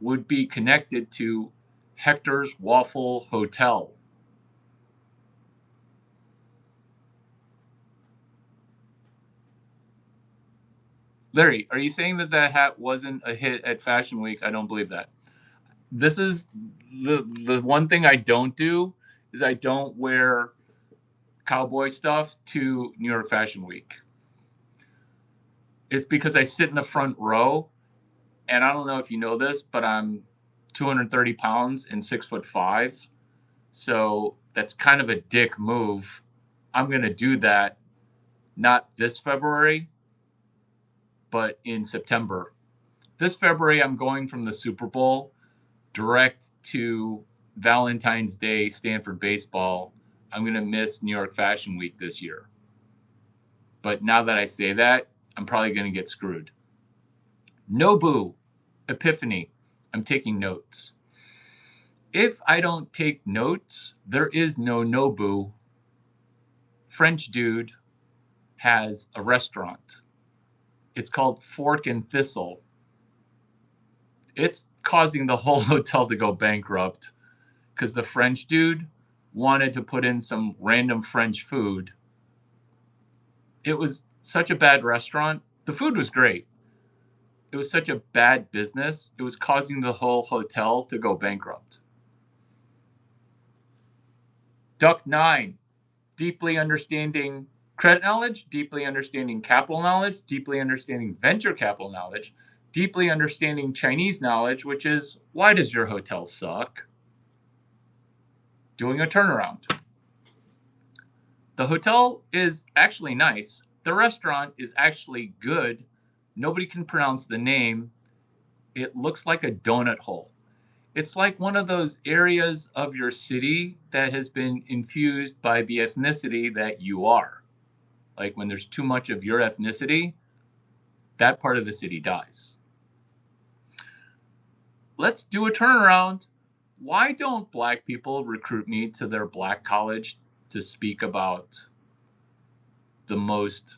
would be connected to Hector's Waffle Hotel. Larry, are you saying that that hat wasn't a hit at Fashion Week? I don't believe that. This is the one thing I don't do is I don't wear cowboy stuff to New York Fashion Week. It's because I sit in the front row, and I don't know if you know this, but I'm 230 pounds and 6'5". So that's kind of a dick move. I'm gonna do that not this February, but in September. This February, I'm going from the Super Bowl direct to Valentine's Day Stanford baseball. I'm going to miss New York Fashion Week this year. But now that I say that, I'm probably going to get screwed. Nobu, Epiphany. I'm taking notes. If I don't take notes, there is no Nobu. French dude has a restaurant. It's called Fork and Thistle. It's causing the whole hotel to go bankrupt because the French dude wanted to put in some random French food. It was such a bad restaurant. The food was great. It was such a bad business. It was causing the whole hotel to go bankrupt. Duck 9, deeply understanding credit knowledge, deeply understanding capital knowledge, deeply understanding venture capital knowledge, deeply understanding Chinese knowledge, which is why does your hotel suck? Doing a turnaround. The hotel is actually nice. The restaurant is actually good. Nobody can pronounce the name. It looks like a donut hole. It's like one of those areas of your city that has been infused by the ethnicity that you are. Like when there's too much of your ethnicity, that part of the city dies. Let's do a turnaround. Why don't black people recruit me to their black college to speak about the most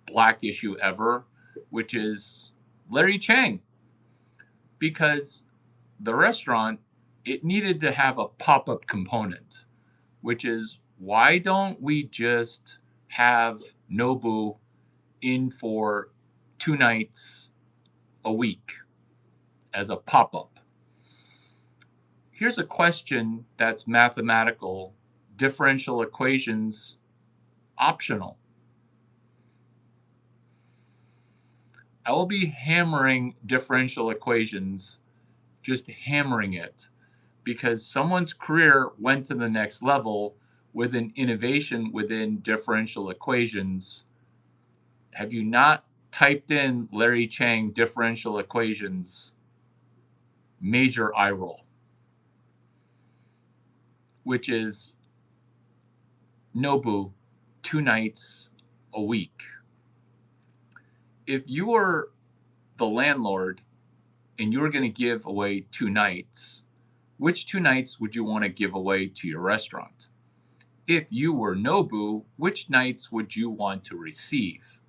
black issue ever, which is Larry Chang? Because the restaurant, it needed to have a pop-up component, which is why don't we just have Nobu in for 2 nights a week as a pop-up? Here's a question that's mathematical, differential equations optional. I will be hammering differential equations, just hammering it, because someone's career went to the next level with an innovation within differential equations. Have you not typed in Larry Chang differential equations? Major eye roll, which is Nobu, 2 nights a week. If you were the landlord and you were going to give away 2 nights, which 2 nights would you want to give away to your restaurant? If you were Nobu, which nights would you want to receive?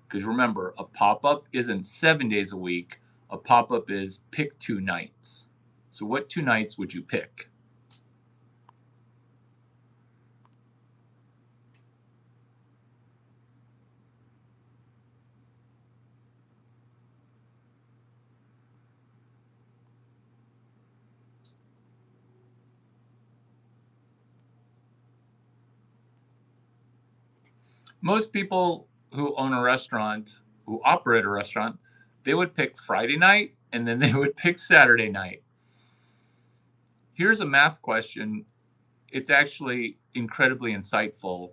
Because remember, a pop-up isn't 7 days a week. A pop-up is pick 2 nights. So what 2 nights would you pick? Most people who own a restaurant, who operate a restaurant, they would pick Friday night and then they would pick Saturday night. Here's a math question. It's actually incredibly insightful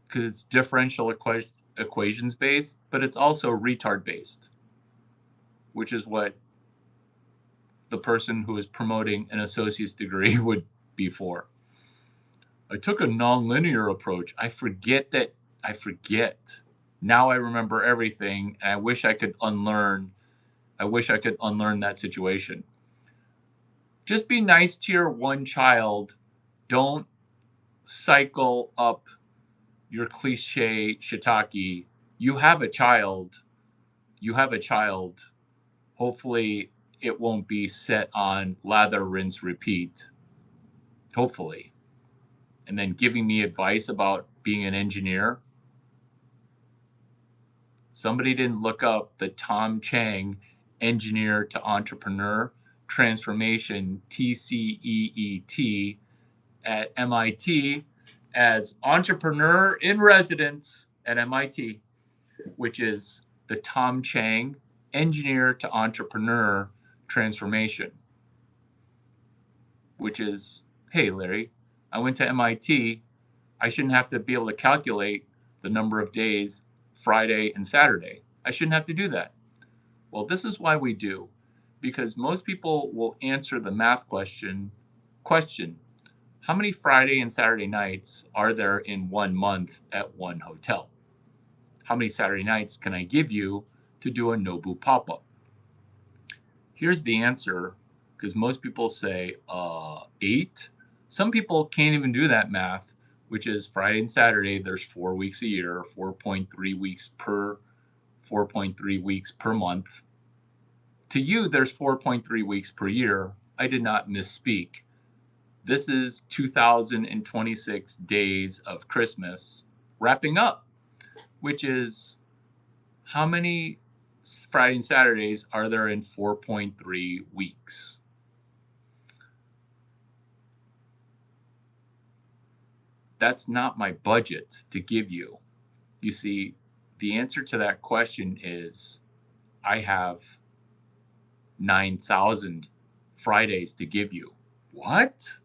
because it's differential equations based, but it's also retard based, which is what the person who is promoting an associate's degree would be for. I took a nonlinear approach. I forget. Now I remember everything, and I wish I could unlearn. I wish I could unlearn that situation. Just be nice to your one child. Don't cycle up your cliche shiitake. You have a child. You have a child. Hopefully, it won't be set on lather, rinse, repeat. Hopefully. And then giving me advice about being an engineer. Somebody didn't look up the Tom Chang Engineer to Entrepreneur Transformation, TCEET, at MIT as Entrepreneur in Residence at MIT, which is the Tom Chang Engineer to Entrepreneur Transformation, which is, hey, Larry, I went to MIT. I shouldn't have to be able to calculate the number of days Friday and Saturday. I shouldn't have to do that. Well, this is why we do, because most people will answer the math question, how many Friday and Saturday nights are there in 1 month at one hotel? How many Saturday nights can I give you to do a Nobu pop-up? Here's the answer, because most people say, 8? Some people can't even do that math, which is Friday and Saturday, there's 4 weeks a year, 4.3 weeks per month. To you, there's 4.3 weeks per year. I did not misspeak. This is 2026 days of Christmas wrapping up, which is how many Friday and Saturdays are there in 4.3 weeks? That's not my budget to give you. You see, the answer to that question is I have 9,000 Fridays to give you. What?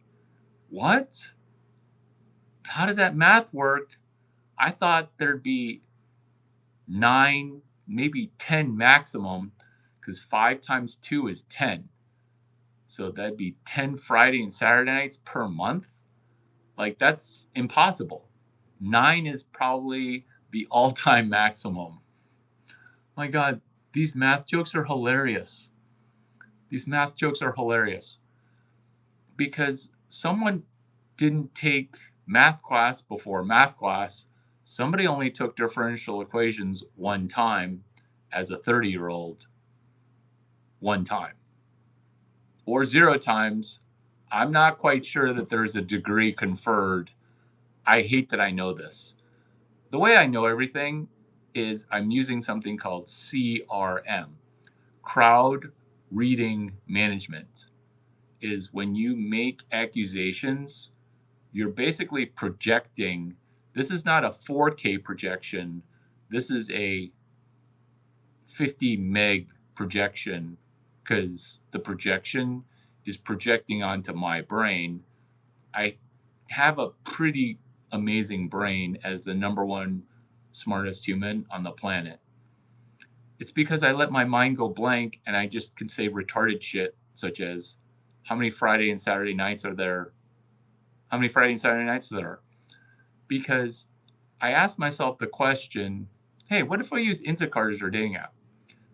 How does that math work? I thought there'd be 9, maybe 10 maximum, because 5 times 2 is 10. So that'd be 10 Friday and Saturday nights per month. Like, that's impossible. 9 is probably the all-time maximum. My God, these math jokes are hilarious. Because someone didn't take math class before math class. Somebody only took differential equations one time as a 30-year-old, one time. Or 0 times. I'm not quite sure that there's a degree conferred. I hate that I know this. The way I know everything is I'm using something called CRM, Crowd Reading Management. is when you make accusations, you're basically projecting. This is not a 4K projection. This is a 50 meg projection, because the projection is projecting onto my brain. I have a pretty amazing brain as the number one smartest human on the planet. It's because I let my mind go blank and I just can say retarded shit, such as, how many Friday and Saturday nights are there? How many Friday and Saturday nights are there? Because I asked myself the question, hey, what if I use Instacart as our dating app?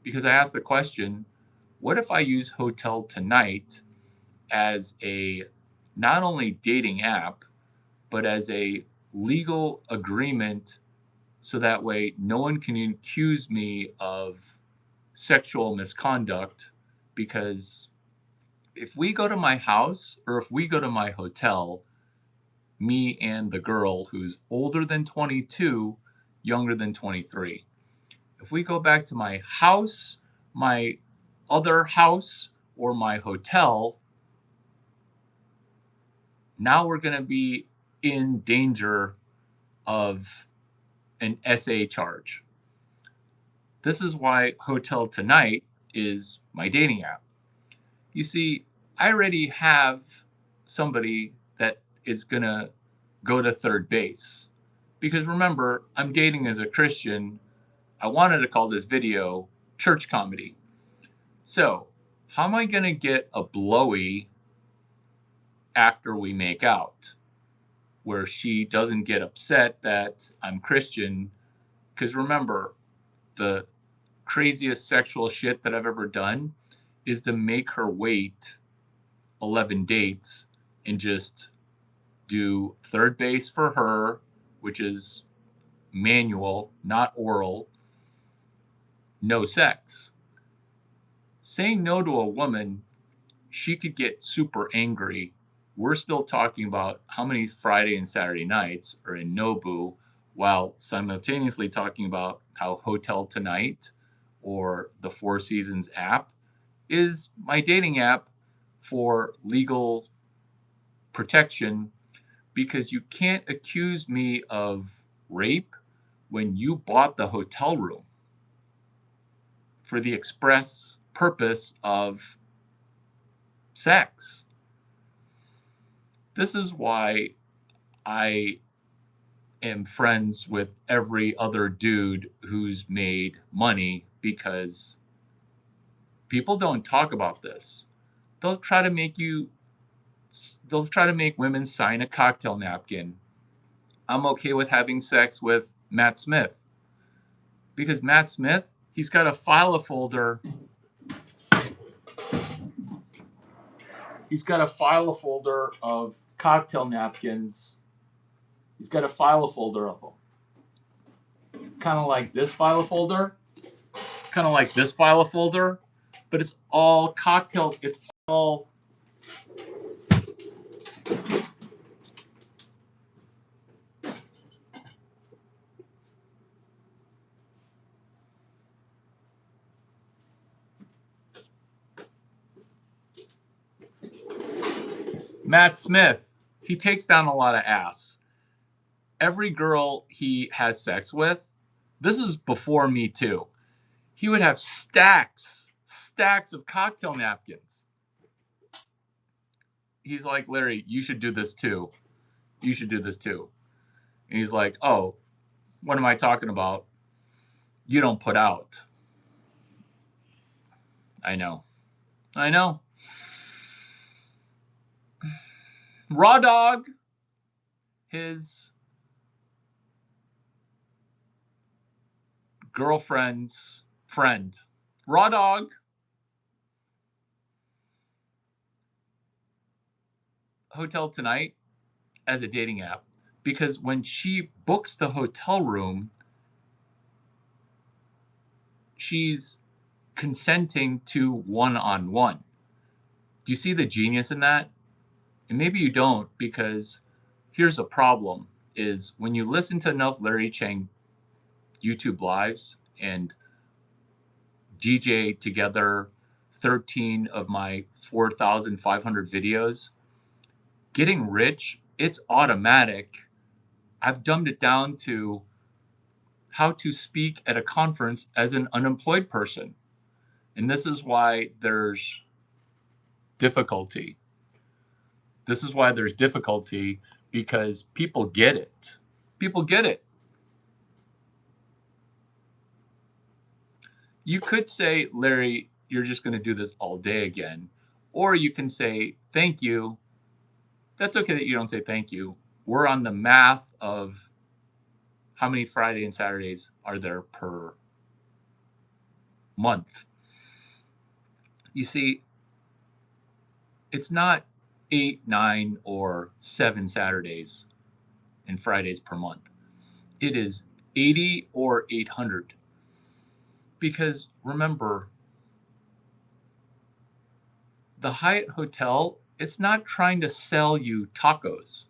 Because I asked the question, what if I use Hotel Tonight as a not only dating app, but as a legal agreement, so that way no one can accuse me of sexual misconduct? Because if we go to my house or if we go to my hotel, me and the girl who's older than 22, younger than 23, if we go back to my house, my other house, or my hotel, now we're going to be in danger of an SA charge. This is why Hotel Tonight is my dating app. You see, I already have somebody that is going to go to third base. Because remember, I'm dating as a Christian. I wanted to call this video church comedy. So, how am I going to get a blowy after we make out, where she doesn't get upset that I'm Christian? Because remember, the craziest sexual shit that I've ever done is to make her wait 11 dates and just do third base for her, which is manual, not oral, no sex. Saying no to a woman, she could get super angry. We're still talking about how many Friday and Saturday nights are in Nobu, while simultaneously talking about how Hotel Tonight or the Four Seasons app is my dating app for legal protection, because you can't accuse me of rape when you bought the hotel room for the express purpose of sex. This is why I am friends with every other dude who's made money, because people don't talk about this. They'll try to make women sign a cocktail napkin. I'm okay with having sex with Matt Smith, because Matt Smith, he's got a file folder. He's got a file folder of cocktail napkins. He's got a file folder of them. Kind of like this file folder. Kind of like this file folder. But it's all cocktail. It's all... Matt Smith, he takes down a lot of ass. Every girl he has sex with, this is before Me Too, he would have stacks of cocktail napkins. He's like, Larry, you should do this too. You should do this too. And he's like, oh, what am I talking about? You don't put out. I know. Raw Dog, his girlfriend's friend. Raw Dog, Hotel Tonight as a dating app, because when she books the hotel room, she's consenting to one-on-one. Do you see the genius in that? And maybe you don't, because here's a problem, is when you listen to enough Larry Chang YouTube lives and DJ together 13 of my 4,500 videos. Getting rich, it's automatic. I've dumbed it down to how to speak at a conference as an unemployed person. And this is why there's difficulty. This is why there's difficulty, because people get it. People get it. You could say, Larry, you're just going to do this all day again. Or you can say, thank you. That's okay that you don't say thank you. We're on the math of how many Friday and Saturdays are there per month. You see, it's not 8, 9, or 7 Saturdays and Fridays per month. It is 80 or 800. Because remember, the Hyatt Hotel, it's not trying to sell you tacos.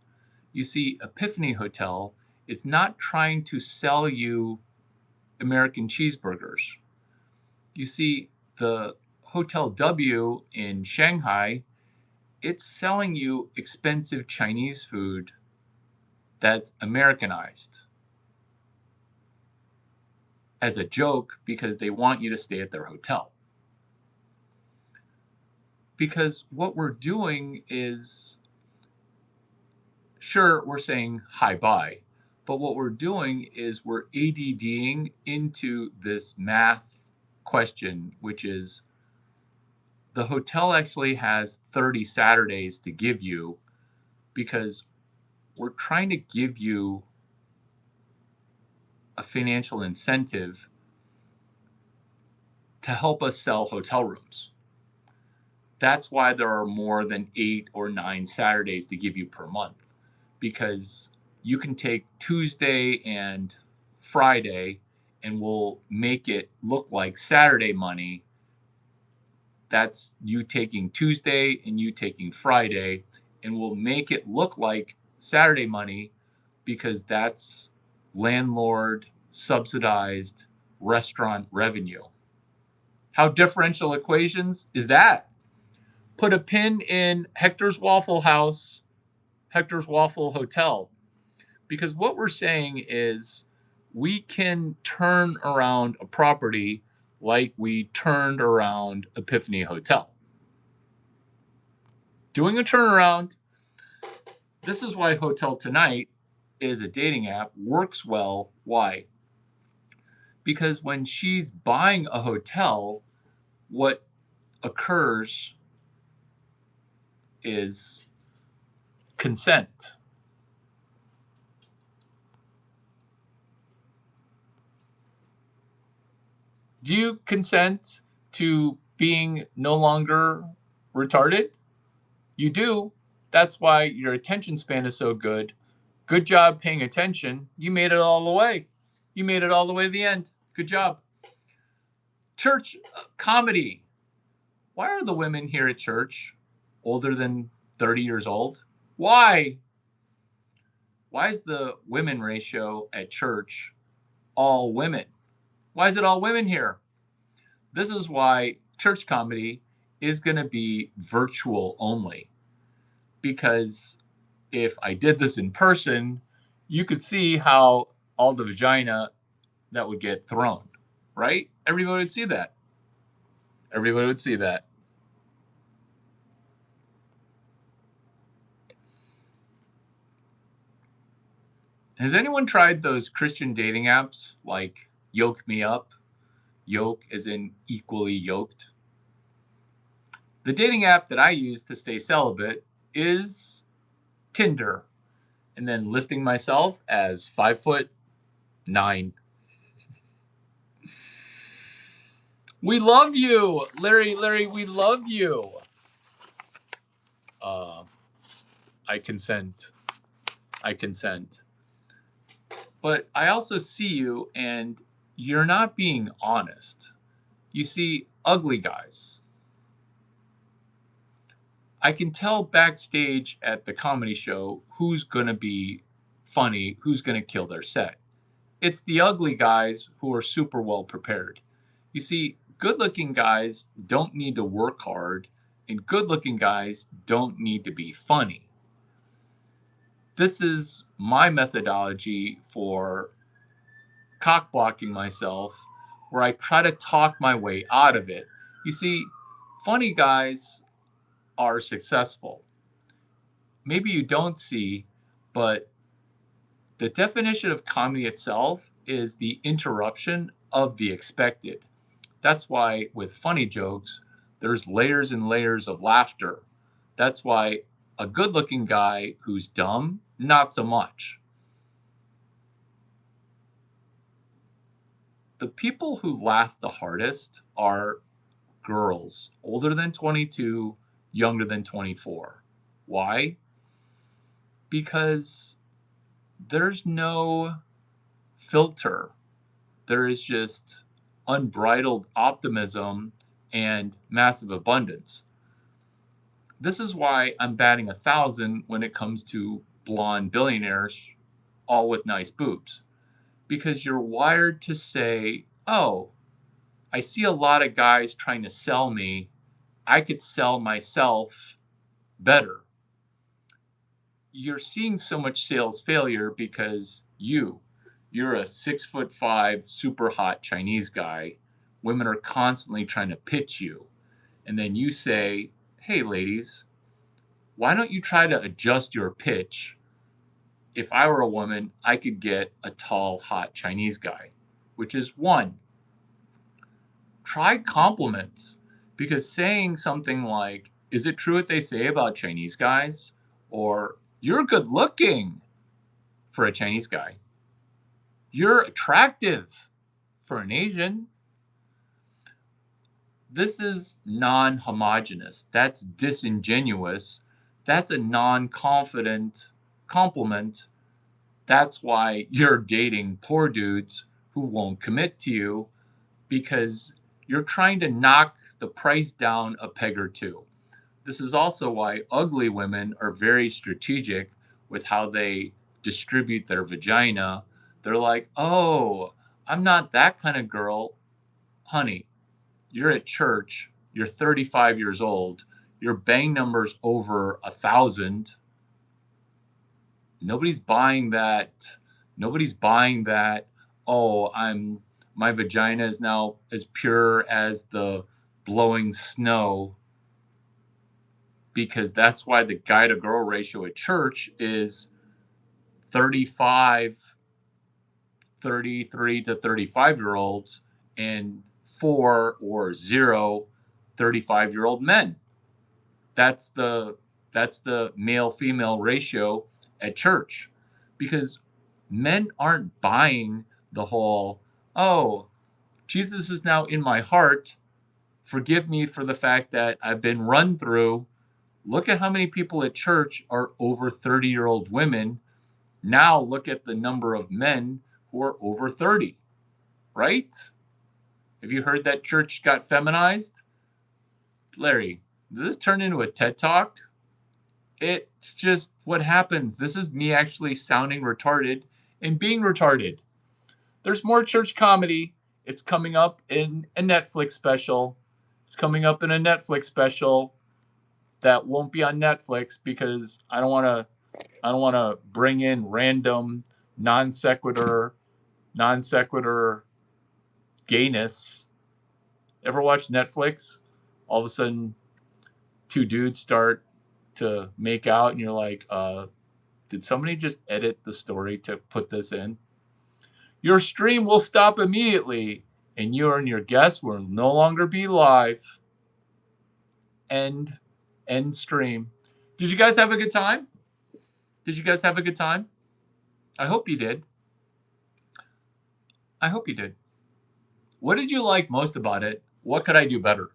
You see, Epiphany Hotel, it's not trying to sell you American cheeseburgers. You see, the Hotel W in Shanghai, it's selling you expensive Chinese food that's Americanized as a joke because they want you to stay at their hotel. Because what we're doing is, sure, we're saying hi bye, but what we're doing is we're ADDing into this math question, which is the hotel actually has 30 Saturdays to give you because we're trying to give you a financial incentive to help us sell hotel rooms. That's why there are more than 8 or 9 Saturdays to give you per month, because you can take Tuesday and Friday and we'll make it look like Saturday money. That's you taking Tuesday and you taking Friday, and we'll make it look like Saturday money because that's landlord subsidized restaurant revenue. How differential equations is that? Put a pin in Hector's Waffle House, Hector's Waffle Hotel, because what we're saying is we can turn around a property like we turned around Epiphany Hotel. Doing a turnaround. This is why Hotel Tonight is a dating app, works well. Why? Because when she's buying a hotel, what occurs is consent. Do you consent to being no longer retarded? You do. That's why your attention span is so good. Good job paying attention. You made it all the way. You made it all the way to the end. Good job. Church comedy. Why are the women here at church older than 30 years old? Why? Why is the women ratio at church all women? Why is it all women here? This is why church comedy is going to be virtual only. Because if I did this in person, you could see how all the vagina that would get thrown, right? Everybody would see that. Everybody would see that. Has anyone tried those Christian dating apps like Yoke Me Up? Yoke as in equally yoked. The dating app that I use to stay celibate is Tinder, and then listing myself as 5'9". We love you, Larry. We love you. I consent. But I also see you, and you're not being honest. You see, ugly guys. I can tell backstage at the comedy show who's going to be funny, who's going to kill their set. It's the ugly guys who are super well prepared. You see, good-looking guys don't need to work hard, and good-looking guys don't need to be funny. This is my methodology for cock blocking myself, where I try to talk my way out of it. You see, funny guys are successful. Maybe you don't see, but the definition of comedy itself is the interruption of the expected. That's why with funny jokes, there's layers and layers of laughter. That's why a good-looking guy who's dumb, not so much. The people who laugh the hardest are girls older than 22, younger than 24. Why? Because there's no filter. There is just unbridled optimism and massive abundance. This is why I'm batting 1,000 when it comes to blonde billionaires, all with nice boobs. Because you're wired to say, oh, I see a lot of guys trying to sell me. I could sell myself better. You're seeing so much sales failure because you're a 6'5", super hot Chinese guy. Women are constantly trying to pitch you. And then you say, hey, ladies, why don't you try to adjust your pitch? If I were a woman, I could get a tall, hot Chinese guy, which is one. Try compliments, because saying something like, is it true what they say about Chinese guys? Or, you're good looking for a Chinese guy. You're attractive for an Asian. This is non-homogeneous. That's disingenuous. That's a non-confident compliment. That's why you're dating poor dudes who won't commit to you, because you're trying to knock the price down a peg or two. This is also why ugly women are very strategic with how they distribute their vagina. They're like, oh, I'm not that kind of girl. Honey, you're at church, you're 35 years old, your bang number's over 1,000. Nobody's buying that. Nobody's buying that. Oh, my vagina is now as pure as the blowing snow, because that's why the guy to girl ratio at church is 33 to 35-year-olds and 4 or 0 35-year-old men. That's the male-female ratio at church, because men aren't buying the whole, oh, Jesus is now in my heart. Forgive me for the fact that I've been run through. Look at how many people at church are over 30-year-old women. Now look at the number of men who are over 30, right? Have you heard that church got feminized? Larry, did this turn into a TED Talk? It's just what happens. This is me actually sounding retarded and being retarded. There's more church comedy. It's coming up in a Netflix special. It's coming up in a Netflix special that won't be on Netflix because I don't want to bring in random non sequitur gayness. Ever watch Netflix? All of a sudden, two dudes start to make out, and you're like, did somebody just edit the story to put this in? Your stream will stop immediately, and you and your guests will no longer be live. End stream. Did you guys have a good time? Did you guys have a good time? I hope you did. I hope you did. What did you like most about it? What could I do better?